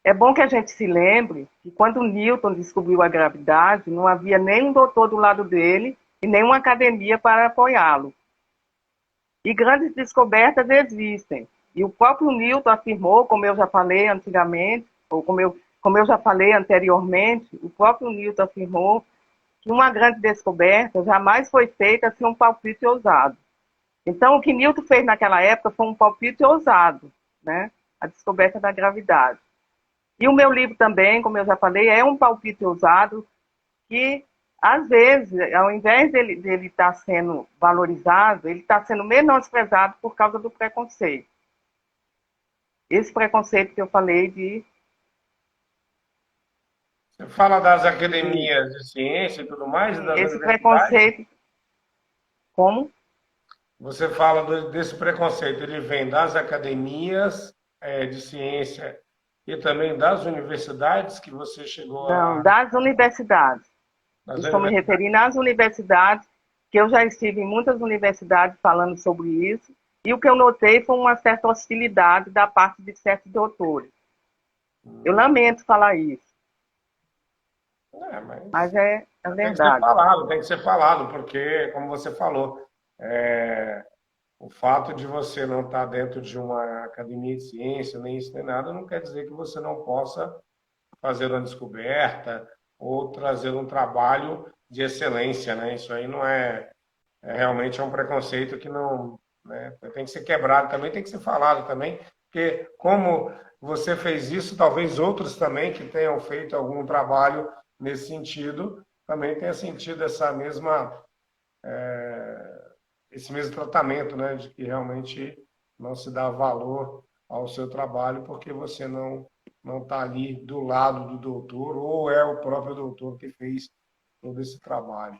é bom que a gente se lembre que quando Newton descobriu a gravidade, não havia nenhum doutor do lado dele e nenhuma academia para apoiá-lo. E grandes descobertas existem. E o próprio Newton afirmou, como eu já falei antigamente, ou como eu já falei anteriormente, o próprio Newton afirmou que uma grande descoberta jamais foi feita sem um palpite ousado. Então, o que Newton fez naquela época foi um palpite ousado, né? A descoberta da gravidade. E o meu livro também, como eu já falei, é um palpite ousado que, às vezes, ao invés dele estar sendo valorizado, ele está sendo menosprezado por causa do preconceito. Esse preconceito que eu falei Você fala das de academias de ciência e tudo mais, e das esse universidades? preconceito, como? Você fala desse preconceito, ele vem das academias de ciência e também das universidades que você chegou Não, das universidades. nas Estou me universidades. referindo às universidades, que eu já estive em muitas universidades falando sobre isso, e o que eu notei foi uma certa hostilidade da parte de certos doutores. Eu lamento falar isso, Mas mas é a verdade. tem que ser falado, porque, como você falou, é, o fato de você não estar dentro de uma academia de ciência, nem isso nem nada, não quer dizer que você não possa fazer uma descoberta ou trazer um trabalho de excelência, né? Isso aí não realmente um preconceito que não, né, tem que ser quebrado também, tem que ser falado também, porque como você fez isso, talvez outros também que tenham feito algum trabalho nesse sentido também tenha sentido esse mesmo tratamento, né, de que realmente não se dá valor ao seu trabalho porque você não está ali do lado do doutor ou é o próprio doutor que fez todo esse trabalho.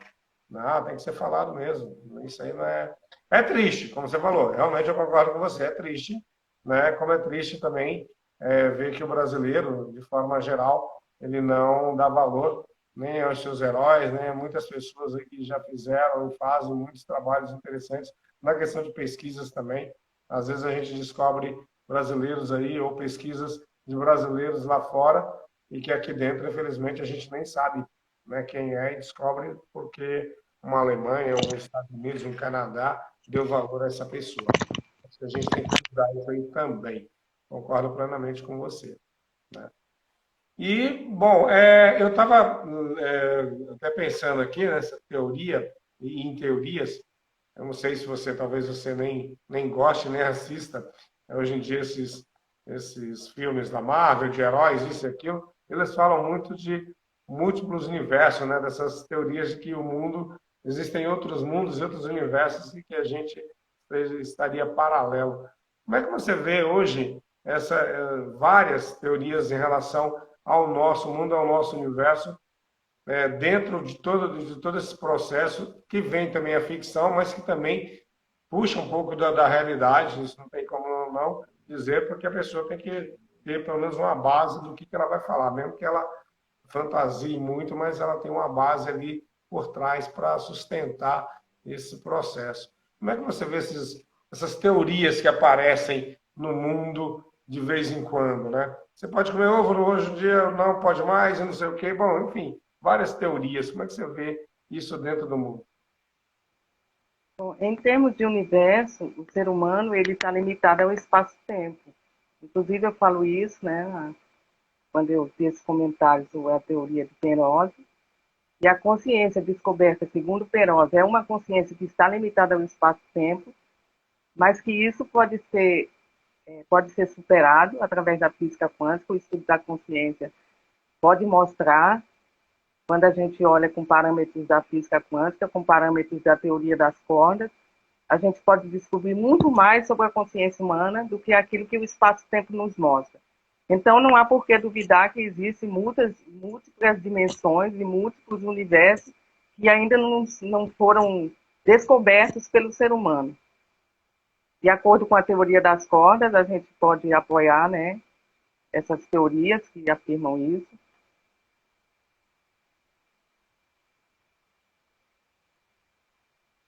Não, tem que ser falado mesmo. Isso aí não é. É triste, como você falou. Realmente eu concordo com você. É triste, né? Como é triste também ver que o brasileiro, de forma geral, ele não dá valor nem aos seus heróis, nem a muitas pessoas aí que já fizeram e fazem muitos trabalhos interessantes na questão de pesquisas também. Às vezes a gente descobre brasileiros aí ou pesquisas de brasileiros lá fora e que aqui dentro, infelizmente, a gente nem sabe, né, quem é e descobre porque uma Alemanha, um Estados Unidos, um Canadá deu valor a essa pessoa. A gente tem que cuidar isso aí também. Concordo plenamente com você. Né? E, bom, eu estava até pensando aqui nessa teoria e em teorias. Eu não sei se você, talvez você nem goste, nem assista. Hoje em dia, esses filmes da Marvel, de heróis, isso e aquilo, eles falam muito de múltiplos universos, né? Dessas teorias de que o mundo, existem outros mundos e outros universos e que a gente estaria paralelo. Como é que você vê hoje várias teorias em relação ao nosso mundo, ao nosso universo, dentro de todo esse processo, que vem também a ficção, mas que também puxa um pouco da realidade, isso não tem como ou não dizer, porque a pessoa tem que ter pelo menos uma base do que ela vai falar, mesmo que ela fantasie muito, mas ela tem uma base ali por trás para sustentar esse processo. Como é que você vê essas teorias que aparecem no mundo de vez em quando, né? Você pode comer ovo, hoje em dia não pode mais, e não sei o quê. Bom, enfim, várias teorias. Como é que você vê isso dentro do mundo? Bom, em termos de universo, o ser humano ele está limitado ao espaço-tempo. Inclusive eu falo isso, né, quando eu fiz esse comentário sobre a teoria de Penrose, e a consciência descoberta segundo Penrose é uma consciência que está limitada ao espaço-tempo, mas que isso pode ser superado através da física quântica. O estudo da consciência pode mostrar, quando a gente olha com parâmetros da física quântica, com parâmetros da teoria das cordas, a gente pode descobrir muito mais sobre a consciência humana do que aquilo que o espaço-tempo nos mostra. Então, não há por que duvidar que existem múltiplas dimensões e múltiplos universos que ainda não foram descobertos pelo ser humano. De acordo com a teoria das cordas, a gente pode apoiar, né, essas teorias que afirmam isso.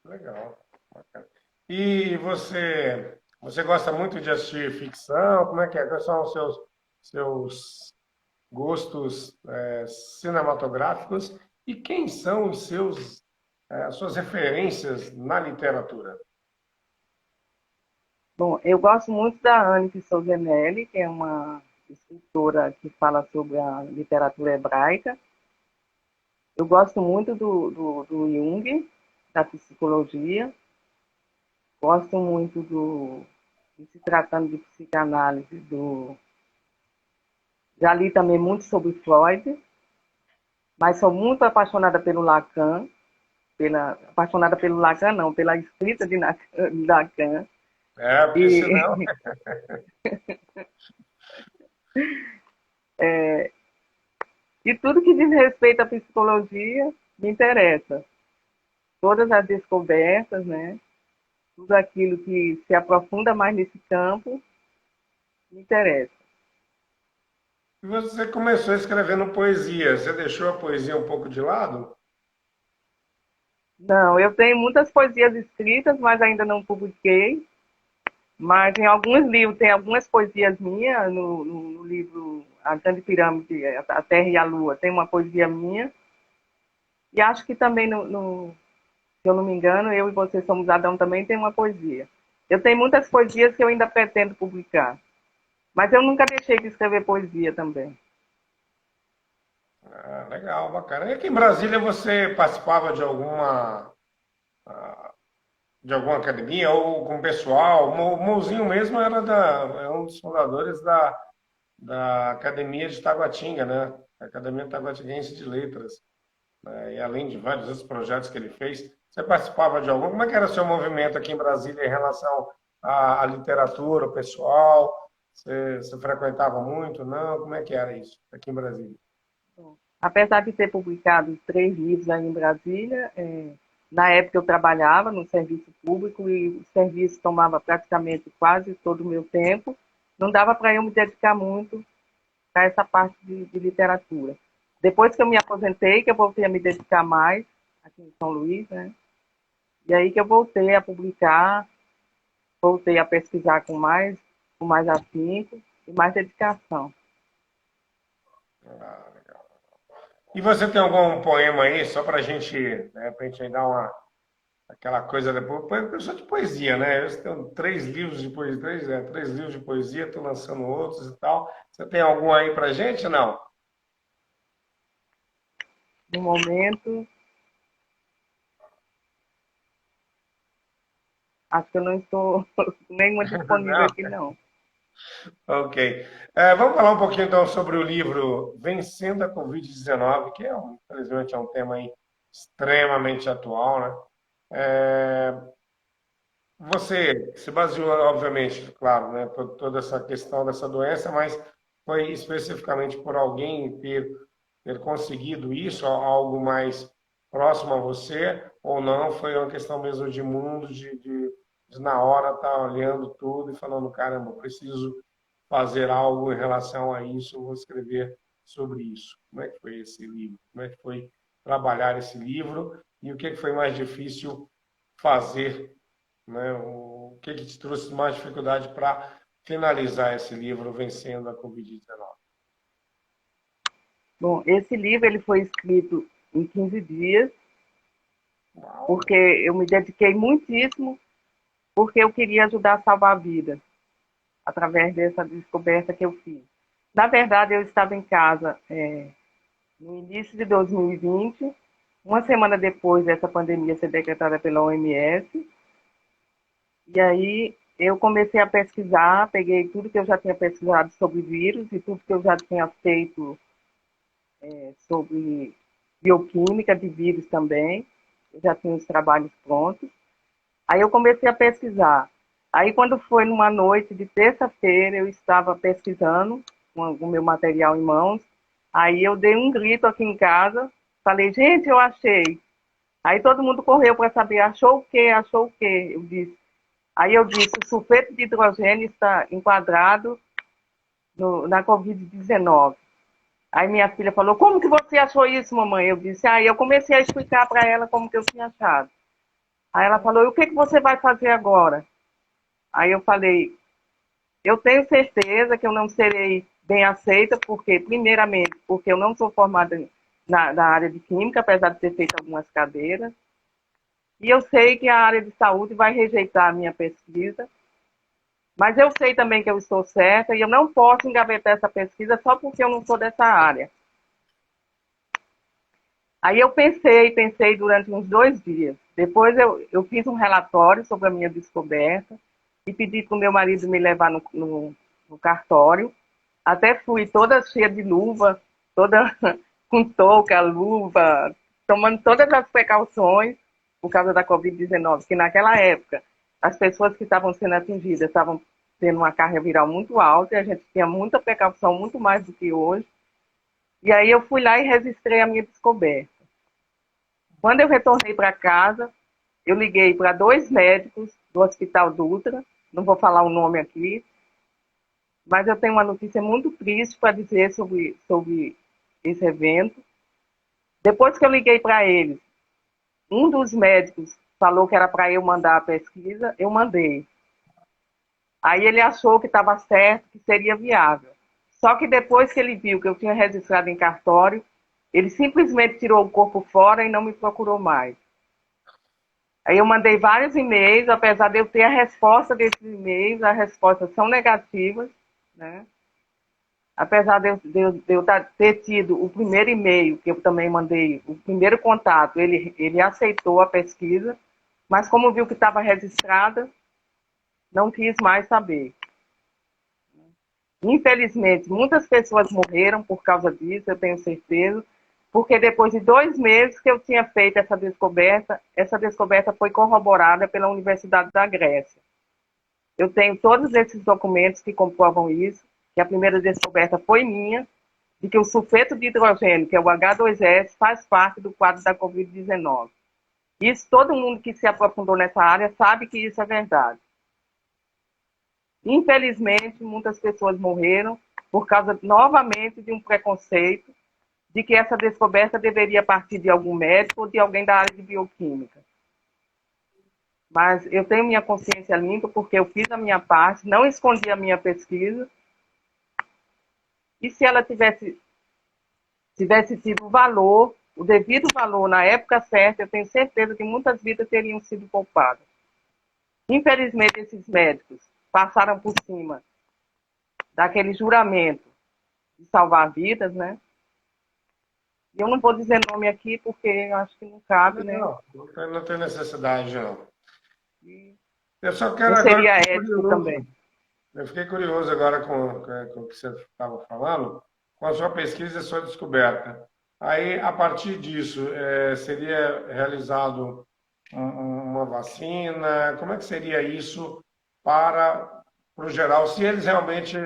Legal, bacana. E você gosta muito de assistir ficção? Como é que é? Quais são os seus gostos cinematográficos? E quem são as suas referências na literatura? Bom, eu gosto muito da Anne Souzenelli, que é uma escritora que fala sobre a literatura hebraica. Eu gosto muito do Jung, da psicologia. Gosto muito de se tratando de psicanálise, já li também muito sobre Freud, mas sou muito apaixonada pelo Lacan, apaixonada pelo Lacan não, pela escrita de Lacan. É, porque senão. E, e tudo que diz respeito à psicologia me interessa. Todas as descobertas, né? Tudo aquilo que se aprofunda mais nesse campo me interessa. Você começou escrevendo poesia. Você deixou a poesia um pouco de lado? Não, eu tenho muitas poesias escritas, mas ainda não publiquei. Mas em alguns livros, tem algumas poesias minhas, no livro A Grande Pirâmide, A Terra e a Lua, tem uma poesia minha. E acho que também, se eu não me engano, Eu e Você Somos Adão também tem uma poesia. Eu tenho muitas poesias que eu ainda pretendo publicar. Mas eu nunca deixei de escrever poesia também. Ah, legal, bacana. E aqui em Brasília você participava de alguma academia ou com o pessoal? O Mouzinho mesmo é um dos fundadores da Academia de Taguatinga, né? A Academia Taguatinguense de Letras, né? E além de vários outros projetos que ele fez, você participava de algum? Como é que era o seu movimento aqui em Brasília em relação à literatura, o pessoal? Você frequentava muito? Não? Como é que era isso aqui em Brasília? Apesar de ter publicado 3 livros aí em Brasília, na época eu trabalhava no serviço público e o serviço tomava praticamente quase todo o meu tempo. Não dava para eu me dedicar muito a essa parte de literatura. Depois que eu me aposentei, que eu voltei a me dedicar mais aqui em São Luís, né? E aí que eu voltei a publicar, voltei a pesquisar com mais afinco e mais dedicação. Ah, legal. E você tem algum poema aí, só para a gente, de repente, aí dar aquela coisa depois? Eu sou de poesia, né? Eu tenho 3 livros de poesia, 3 livros de poesia, estou lançando outros e tal. Você tem algum aí para gente, não? No momento, acho que eu não estou com nenhuma disponível Não? aqui, não. Ok. Vamos falar um pouquinho então sobre o livro Vencendo a Covid-19, que infelizmente é um tema aí extremamente atual, né? Você se baseou, obviamente, claro, né, por toda essa questão dessa doença, mas foi especificamente por alguém ter conseguido isso, algo mais próximo a você, ou não? Foi uma questão mesmo de mundo, na hora tá olhando tudo e falando, caramba, eu preciso fazer algo em relação a isso, eu vou escrever sobre isso. Como é que foi esse livro? Como é que foi trabalhar esse livro? E o que foi mais difícil fazer, né? O que te trouxe mais dificuldade para finalizar esse livro, Vencendo a Covid-19? Bom, esse livro ele foi escrito em 15 dias, Uau! porque eu me dediquei muitíssimo, porque eu queria ajudar a salvar vidas, através dessa descoberta que eu fiz. Na verdade, eu estava em casa no início de 2020, uma semana depois dessa pandemia ser decretada pela OMS, e aí eu comecei a pesquisar, peguei tudo que eu já tinha pesquisado sobre vírus e tudo que eu já tinha feito sobre bioquímica de vírus também, eu já tinha os trabalhos prontos. Aí eu comecei a pesquisar. Aí quando foi numa noite de terça-feira, eu estava pesquisando com o meu material em mãos, aí eu dei um grito aqui em casa, falei, gente, eu achei. Aí todo mundo correu para saber, achou o quê? Achou o quê? Aí eu disse, o sulfeto de hidrogênio está enquadrado na Covid-19. Aí minha filha falou, como que você achou isso, mamãe? Eu disse, aí eu comecei a explicar para ela como que eu tinha achado. Aí ela falou, e o que, que você vai fazer agora? Aí eu falei, eu tenho certeza que eu não serei bem aceita, porque, primeiramente, porque eu não sou formada na área de química, apesar de ter feito algumas cadeiras. E eu sei que a área de saúde vai rejeitar a minha pesquisa, mas eu sei também que eu estou certa e eu não posso engavetar essa pesquisa só porque eu não sou dessa área. Aí eu pensei durante uns 2 dias. Depois eu fiz um relatório sobre a minha descoberta e pedi para o meu marido me levar no cartório. Até fui toda cheia de luva, toda com touca, luva, tomando todas as precauções por causa da Covid-19, que naquela época as pessoas que estavam sendo atingidas estavam tendo uma carga viral muito alta e a gente tinha muita precaução, muito mais do que hoje. E aí eu fui lá e registrei a minha descoberta. Quando eu retornei para casa, eu liguei para 2 médicos do Hospital Dutra, não vou falar o nome aqui, mas eu tenho uma notícia muito triste para dizer sobre esse evento. Depois que eu liguei para eles, um dos médicos falou que era para eu mandar a pesquisa, eu mandei. Aí ele achou que estava certo, que seria viável. Só que depois que ele viu que eu tinha registrado em cartório, ele simplesmente tirou o corpo fora e não me procurou mais. Aí eu mandei vários e-mails, apesar de eu ter a resposta desses e-mails, as respostas são negativas, né? Apesar de eu ter tido o primeiro e-mail, que eu também mandei, o primeiro contato, ele aceitou a pesquisa, mas como viu que estava registrada, não quis mais saber. Infelizmente, muitas pessoas morreram por causa disso, eu tenho certeza, porque depois de 2 meses que eu tinha feito essa descoberta foi corroborada pela Universidade da Grécia. Eu tenho todos esses documentos que comprovam isso, que a primeira descoberta foi minha, de que o sulfeto de hidrogênio, que é o H2S, faz parte do quadro da Covid-19. Isso, todo mundo que se aprofundou nessa área sabe que isso é verdade. Infelizmente, muitas pessoas morreram por causa, novamente, de um preconceito de que essa descoberta deveria partir de algum médico ou de alguém da área de bioquímica. Mas eu tenho minha consciência limpa porque eu fiz a minha parte, não escondi a minha pesquisa. E se ela tivesse tido valor, o devido valor na época certa, eu tenho certeza que muitas vidas teriam sido poupadas. Infelizmente, esses médicos passaram por cima daquele juramento de salvar vidas, né? E eu não vou dizer nome aqui porque eu acho que não cabe, né? Não tem necessidade, não. E Eu só não quero agora, seria ético também. eu fiquei curioso agora com o que você estava falando, com a sua pesquisa e a sua descoberta. Aí, a partir disso, seria realizado uma vacina? Como é que seria isso para o geral, se eles realmente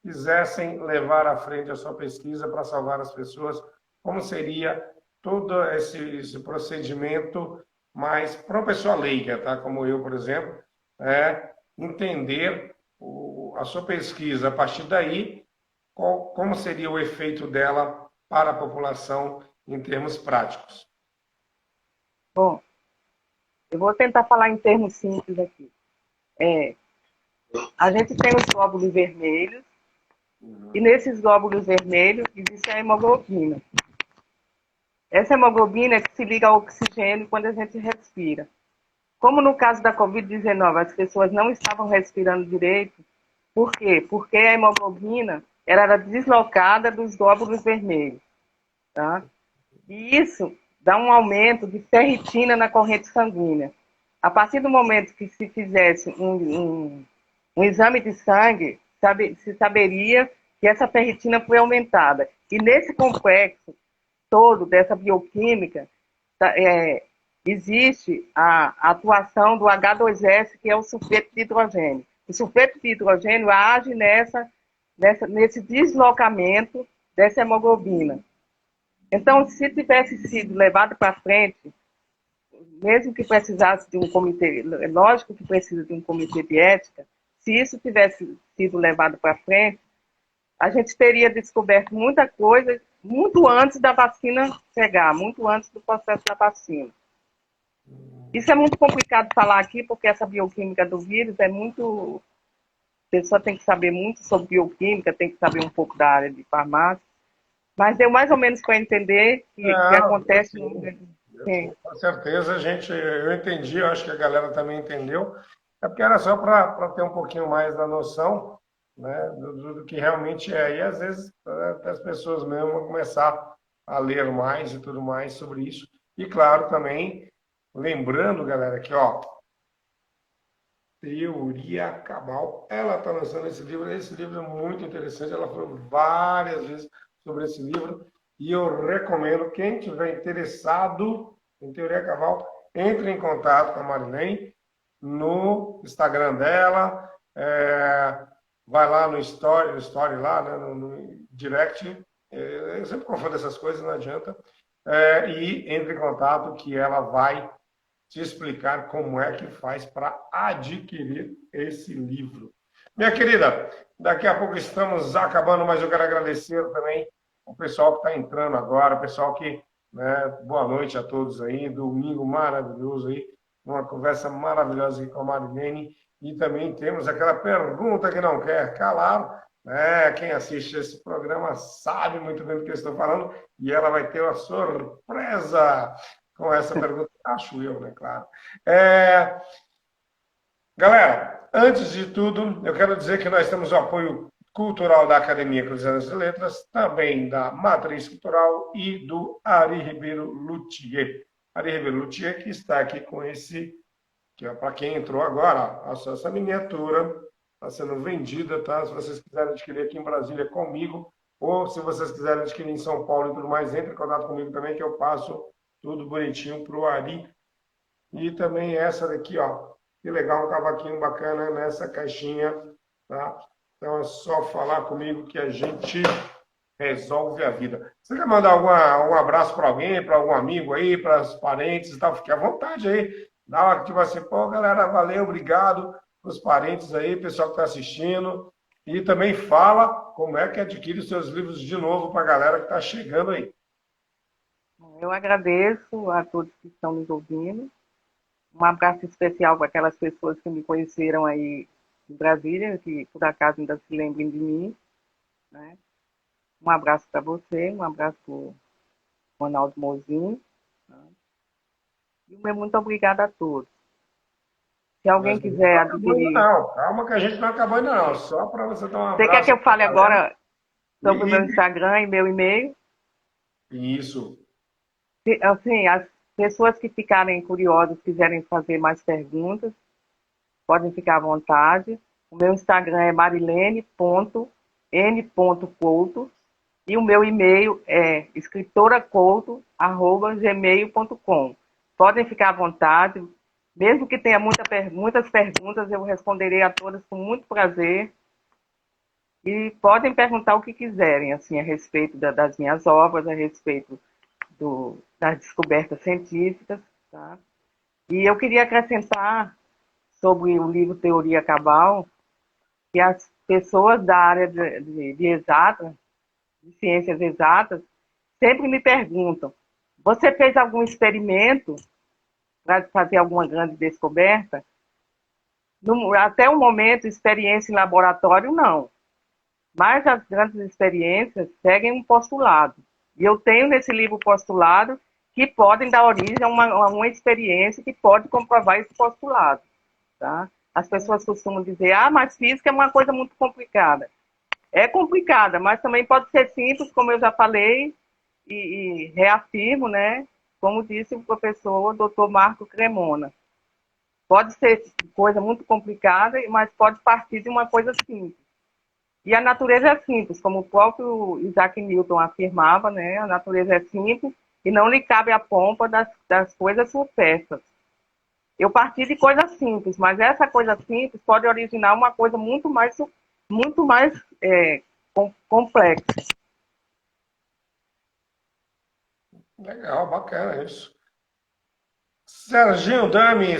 quisessem levar à frente a sua pesquisa para salvar as pessoas? Como seria todo esse procedimento, mas para uma pessoa leiga, tá? Como eu, por exemplo, entender a sua pesquisa a partir daí, como seria o efeito dela para a população em termos práticos. Bom, eu vou tentar falar em termos simples aqui. É, a gente tem os glóbulos vermelhos, e nesses glóbulos vermelhos existe a hemoglobina. Essa hemoglobina é que se liga ao oxigênio quando a gente respira. Como no caso da Covid-19, as pessoas não estavam respirando direito, por quê? Porque a hemoglobina era deslocada dos glóbulos vermelhos. Tá? E isso dá um aumento de ferritina na corrente sanguínea. A partir do momento que se fizesse um exame de sangue, se saberia que essa ferritina foi aumentada. E nesse complexo todo dessa bioquímica, existe a atuação do H2S, que é o sulfeto de hidrogênio. O sulfeto de hidrogênio age nesse deslocamento dessa hemoglobina. Então, se tivesse sido levado para frente, mesmo que precisasse de um comitê, lógico que precisa de um comitê de ética, se isso tivesse sido levado para frente, a gente teria descoberto muita coisa muito antes da vacina chegar, muito antes do processo da vacina. Isso é muito complicado de falar aqui, porque essa bioquímica do vírus é muito... A pessoa tem que saber muito sobre bioquímica, tem que saber um pouco da área de farmácia, mas deu mais ou menos para entender que acontece... Sim. Com certeza, eu entendi, eu acho que a galera também entendeu. É porque era só para ter um pouquinho mais da noção, né, do que realmente é. E às vezes as pessoas mesmo vão começar a ler mais e tudo mais sobre isso. E claro, também lembrando, galera, que ó, Teoria Cabal, ela está lançando esse livro. Esse livro é muito interessante. Ela falou várias vezes sobre esse livro e eu recomendo quem tiver interessado em Teoria Cabal, entre em contato com a Marilene no Instagram dela, vai lá no story lá, né, no direct. Eu sempre confundo essas coisas, não adianta. E entre em contato que ela vai te explicar como é que faz para adquirir esse livro. Minha querida, daqui a pouco estamos acabando, mas eu quero agradecer também o pessoal que está entrando agora, o pessoal que, né, boa noite a todos aí, domingo maravilhoso aí, uma conversa maravilhosa aqui com a Marilene, e também temos aquela pergunta que não quer calar, né? Quem assiste esse programa sabe muito bem do que eu estou falando, e ela vai ter uma surpresa com essa pergunta, acho eu, né? Claro. Galera, antes de tudo, eu quero dizer que nós temos o apoio cultural da Academia Cruzeiras de Letras, também da Matriz Cultural e do Ari Ribeiro Luthier. Ari Ribeiro Luthier, que está aqui com esse, que é para quem entrou agora, essa miniatura está sendo vendida, tá? Se vocês quiserem adquirir aqui em Brasília comigo, ou se vocês quiserem adquirir em São Paulo e tudo mais, entre em contato comigo também, que eu passo tudo bonitinho para o Ari. E também essa daqui, ó. Que legal, um cavaquinho bacana nessa caixinha, tá? Então é só falar comigo que a gente resolve a vida. Você quer mandar um abraço para alguém, para algum amigo aí, para os parentes e tal? Fique à vontade aí. Dá uma tipo assim, pô, galera, valeu, obrigado para os parentes aí, pessoal que está assistindo. E também fala como é que adquire os seus livros de novo para a galera que está chegando aí. Eu agradeço a todos que estão nos ouvindo. Um abraço especial para aquelas pessoas que me conheceram aí em Brasília, que por acaso ainda se lembrem de mim. Né? Um abraço para você, um abraço para o Ronaldo Mozinho. Né? E o meu muito obrigada a todos. Se alguém quiser adquirir... Não, calma que a gente não acabou ainda não. Só para você dar um abraço. Você quer que eu fale agora sobre o meu Instagram e meu e-mail? Isso. Assim, as pessoas que ficarem curiosas, quiserem fazer mais perguntas, podem ficar à vontade. O meu Instagram é marilene.n.couto e o meu e-mail é escritoracouto@gmail.com. Podem ficar à vontade. Mesmo que tenha muitas perguntas, eu responderei a todas com muito prazer. E podem perguntar o que quiserem, assim, a respeito das minhas obras, a respeito das descobertas científicas. Tá? E eu queria acrescentar sobre o livro Teoria Cabal, que as pessoas da área de exatas, de ciências exatas, sempre me perguntam: você fez algum experimento para fazer alguma grande descoberta? Até o momento, experiência em laboratório, não. Mas as grandes experiências seguem um postulado. E eu tenho nesse livro postulado que podem dar origem a uma experiência que pode comprovar esse postulado. Tá? As pessoas costumam dizer, mas física é uma coisa muito complicada. É complicada, mas também pode ser simples, como eu já falei, e reafirmo, né? Como disse o professor Dr. Marco Cremona. Pode ser coisa muito complicada, mas pode partir de uma coisa simples. E a natureza é simples, como o próprio Isaac Newton afirmava, né? A natureza é simples e não lhe cabe a pompa das coisas supérfluas. Eu parti de coisas simples, mas essa coisa simples pode originar uma coisa muito mais complexa. Legal, bacana isso. Serginho Dami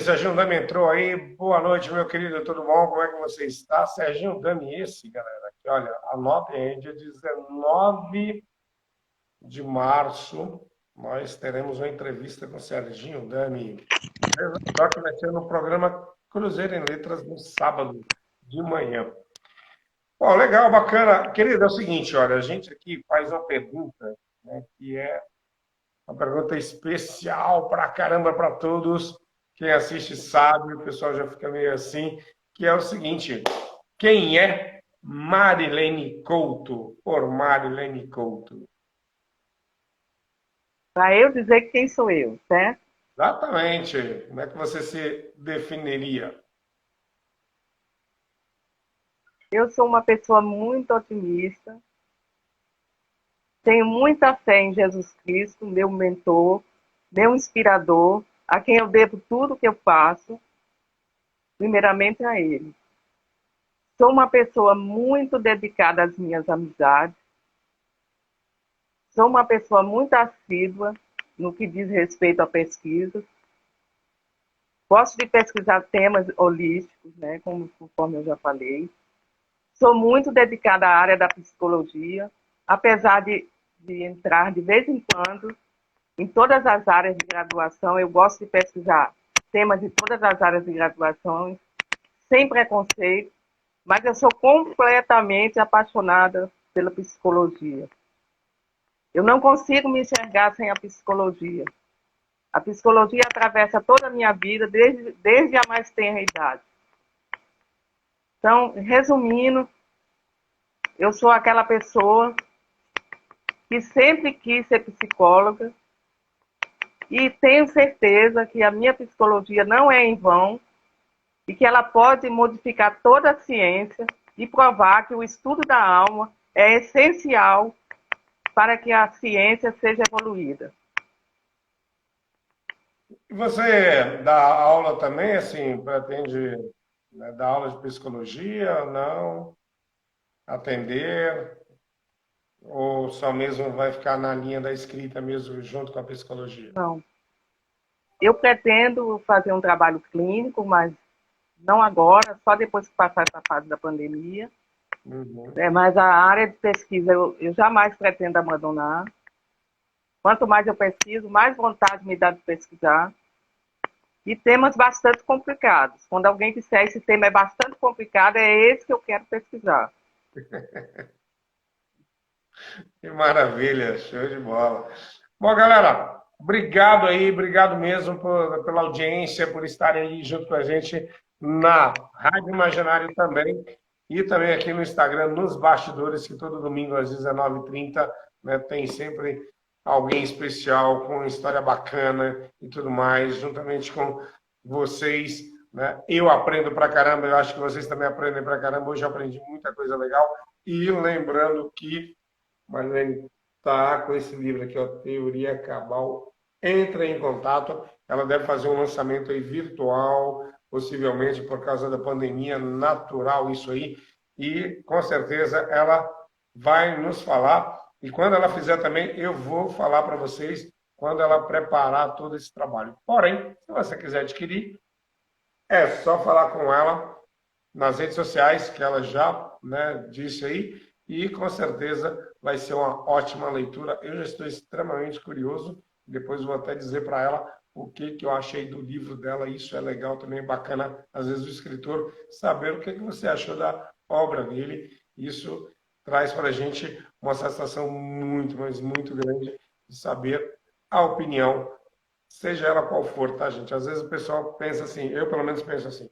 entrou aí. Boa noite, meu querido, tudo bom? Como é que você está? Serginho Dami, esse, galera, aqui, olha, anotem aí, dia 19 de março, nós teremos uma entrevista com o Serginho Dami. Só que vai ser no programa Cruzeiro em Letras, no sábado de manhã. Bom, legal, bacana. Querido, é o seguinte, olha, a gente aqui faz uma pergunta, né, que é uma pergunta especial pra caramba para todos. Quem assiste sabe, o pessoal já fica meio assim, que é o seguinte: quem é Marilene Couto? Por Marilene Couto. Para eu dizer quem sou eu, certo? Exatamente. Como é que você se definiria? Eu sou uma pessoa muito otimista, tenho muita fé em Jesus Cristo, meu mentor, meu inspirador, a quem eu devo tudo que eu faço, primeiramente a Ele. Sou uma pessoa muito dedicada às minhas amizades, sou uma pessoa muito assídua no que diz respeito à pesquisa. Gosto de pesquisar temas holísticos, né, conforme eu já falei. Sou muito dedicada à área da psicologia, apesar de entrar de vez em quando em todas as áreas de graduação. Eu gosto de pesquisar temas de todas as áreas de graduação, sem preconceito, mas eu sou completamente apaixonada pela psicologia. Eu não consigo me enxergar sem a psicologia. A psicologia atravessa toda a minha vida, desde a mais tenra idade. Então, resumindo, eu sou aquela pessoa que sempre quis ser psicóloga e tenho certeza que a minha psicologia não é em vão e que ela pode modificar toda a ciência e provar que o estudo da alma é essencial para que a ciência seja evoluída. E você dá aula também, assim, pretende, né, dar aula de psicologia, não? Atender? Ou só mesmo vai ficar na linha da escrita mesmo, junto com a psicologia? Não. Eu pretendo fazer um trabalho clínico, mas não agora, só depois que passar essa fase da pandemia. Uhum. Mas a área de pesquisa eu jamais pretendo abandonar. Quanto mais eu pesquiso, mais vontade me dá de pesquisar. E temas bastante complicados. Quando alguém disser esse tema é bastante complicado, é esse que eu quero pesquisar. Que maravilha, show de bola. Bom, galera, obrigado aí, obrigado mesmo pela audiência, por estarem aí junto com a gente na Rádio Imaginário também, e também aqui no Instagram, nos bastidores, que todo domingo às 19h30, né, tem sempre alguém especial, com uma história bacana e tudo mais, juntamente com vocês, né? Eu aprendo pra caramba, eu acho que vocês também aprendem pra caramba. Hoje eu aprendi muita coisa legal. E lembrando que Marlene está com esse livro aqui, ó, Teoria Cabal. Entre em contato. Ela deve fazer um lançamento aí virtual, possivelmente por causa da pandemia, natural isso aí. E com certeza ela vai nos falar. E quando ela fizer também, eu vou falar para vocês quando ela preparar todo esse trabalho. Porém, se você quiser adquirir, É só falar com ela nas redes sociais, que ela já, né, disse aí, e com certeza vai ser uma ótima leitura. Eu já estou extremamente curioso, depois vou até dizer para ela o que, que eu achei do livro dela. Isso é legal também, bacana, às vezes, o escritor saber o que, que você achou da obra dele. Isso traz para a gente uma satisfação muito, mas muito grande de saber a opinião, seja ela qual for, tá, gente? Às vezes o pessoal pensa assim, eu pelo menos penso assim,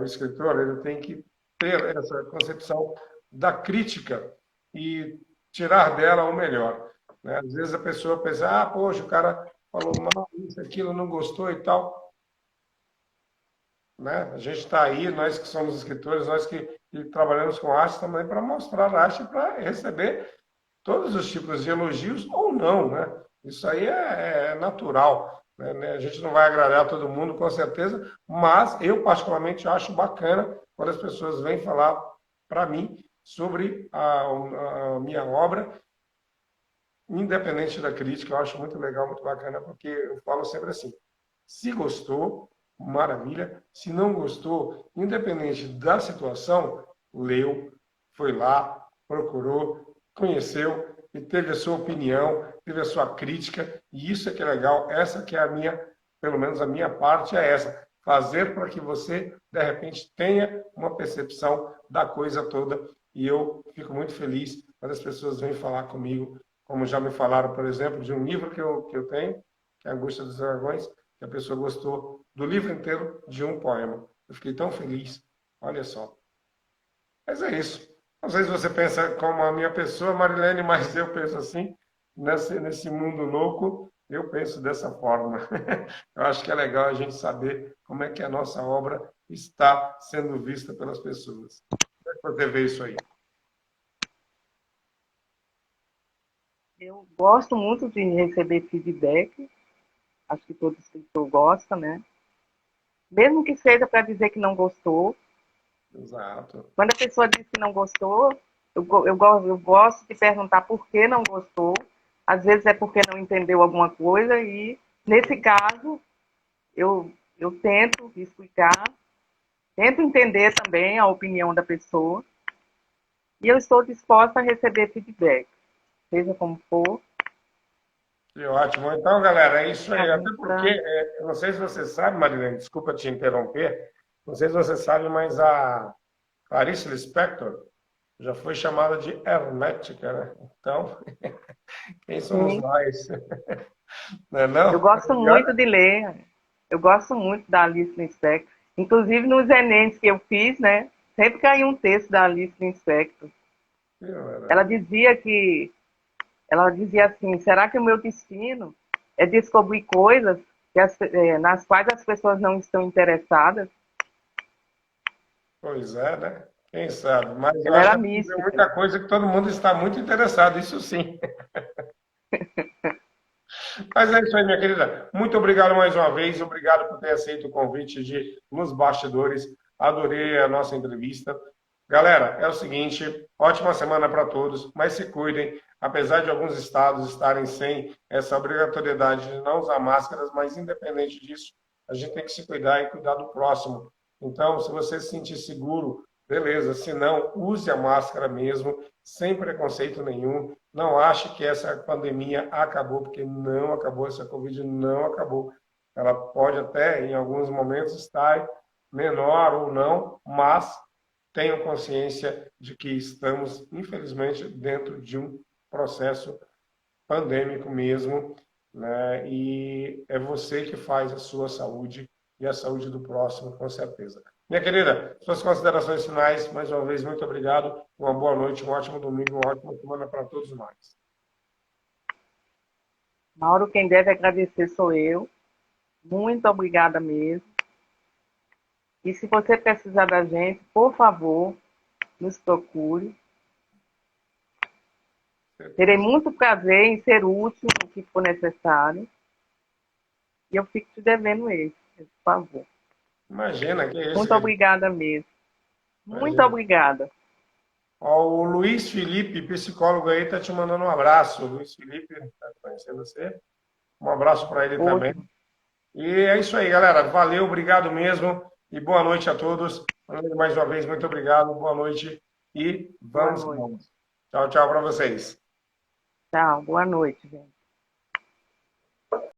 o escritor ele tem que ter essa concepção da crítica e tirar dela o melhor, né? Às vezes a pessoa pensa, poxa, o cara falou mal, isso, aquilo, não gostou e tal, né? A gente está aí, nós que somos escritores, nós que trabalhamos com arte também para mostrar a arte, para receber todos os tipos de elogios ou não, né? Isso aí é natural, né? A gente não vai agradar todo mundo, com certeza, mas eu particularmente acho bacana quando as pessoas vêm falar para mim sobre a minha obra, independente da crítica. Eu acho muito legal, muito bacana, porque eu falo sempre assim: se gostou, maravilha; se não gostou, independente da situação, leu, foi lá, procurou, conheceu e teve a sua opinião, teve a sua crítica, e isso é que é legal. Essa que é a minha, pelo menos a minha parte é essa: fazer para que você, de repente, tenha uma percepção da coisa toda. E eu fico muito feliz quando as pessoas vêm falar comigo, como já me falaram, por exemplo, de um livro que eu tenho, que é Angústia dos Dragões, que a pessoa gostou do livro inteiro de um poema. Eu fiquei tão feliz, olha só. Mas é isso. Não sei se você pensa como a minha pessoa, Marilene, mas eu penso assim, nesse mundo louco, eu penso dessa forma. Eu acho que é legal a gente saber como é que a nossa obra está sendo vista pelas pessoas. Como é que você vê isso aí? Eu gosto muito de receber feedback, acho que todo escritor gosta, né? Mesmo que seja para dizer que não gostou. Exato. Quando a pessoa diz que não gostou, eu gosto de perguntar por que não gostou. Às vezes é porque não entendeu alguma coisa e, nesse caso, eu tento explicar, tento entender também a opinião da pessoa e eu estou disposta a receber feedback, seja como for. Que ótimo. Então, galera, é isso A aí. Até gente porque, tá... eu não sei se você sabe, Marilene, desculpa te interromper, não sei se você sabe, mas a Clarice Lispector já foi chamada de hermética, né? Então, quem somos Sim, nós? Não é eu não? gosto E muito olha, de ler, eu gosto muito da Alice Lispector. Inclusive nos Enems que eu fiz, né? Sempre caiu um texto da Alice Lispector. que Ela maravilha. dizia que, ela dizia assim, será que o meu destino é descobrir coisas nas quais as pessoas não estão interessadas? Pois é, né? Quem sabe? Mas eu Ela acho era que tem mística. muita coisa que todo mundo está muito interessado, isso sim. Mas é isso aí, minha querida. Muito obrigado mais uma vez. Obrigado por ter aceito o convite de Nos Bastidores. Adorei a nossa entrevista. Galera, é o seguinte: ótima semana para todos, mas se cuidem. Apesar de alguns estados estarem sem essa obrigatoriedade de não usar máscaras, mas independente disso, a gente tem que se cuidar e cuidar do próximo. Então, se você se sentir seguro, beleza. Se não, use a máscara mesmo, sem preconceito nenhum. Não ache que essa pandemia acabou, porque não acabou, essa Covid não acabou. Ela pode até, em alguns momentos, estar menor ou não, mas tenham consciência de que estamos, infelizmente, dentro de um processo pandêmico mesmo, né? E é você que faz a sua saúde e a saúde do próximo, com certeza. Minha querida, suas considerações finais, mais uma vez, muito obrigado. Uma boa noite, um ótimo domingo, uma ótima semana para todos nós. Mauro, quem deve agradecer sou eu. Muito obrigada mesmo. E se você precisar da gente, por favor, nos procure. Terei Certeza. muito prazer em ser útil no que for necessário. E eu fico te devendo esse favor. Imagina, que é isso, Muito querido. obrigada mesmo. Muito Imagina. obrigada. Ó, o Luiz Felipe, psicólogo aí, tá te mandando um abraço. O Luiz Felipe, tá conhecendo você? Um abraço para ele também. Outro. E é isso aí, galera. Valeu, obrigado mesmo. E boa noite a todos. Mais uma vez, muito obrigado. Boa noite e Boa vamos que noite. vamos. Tchau, tchau para vocês. Tchau, boa noite, gente.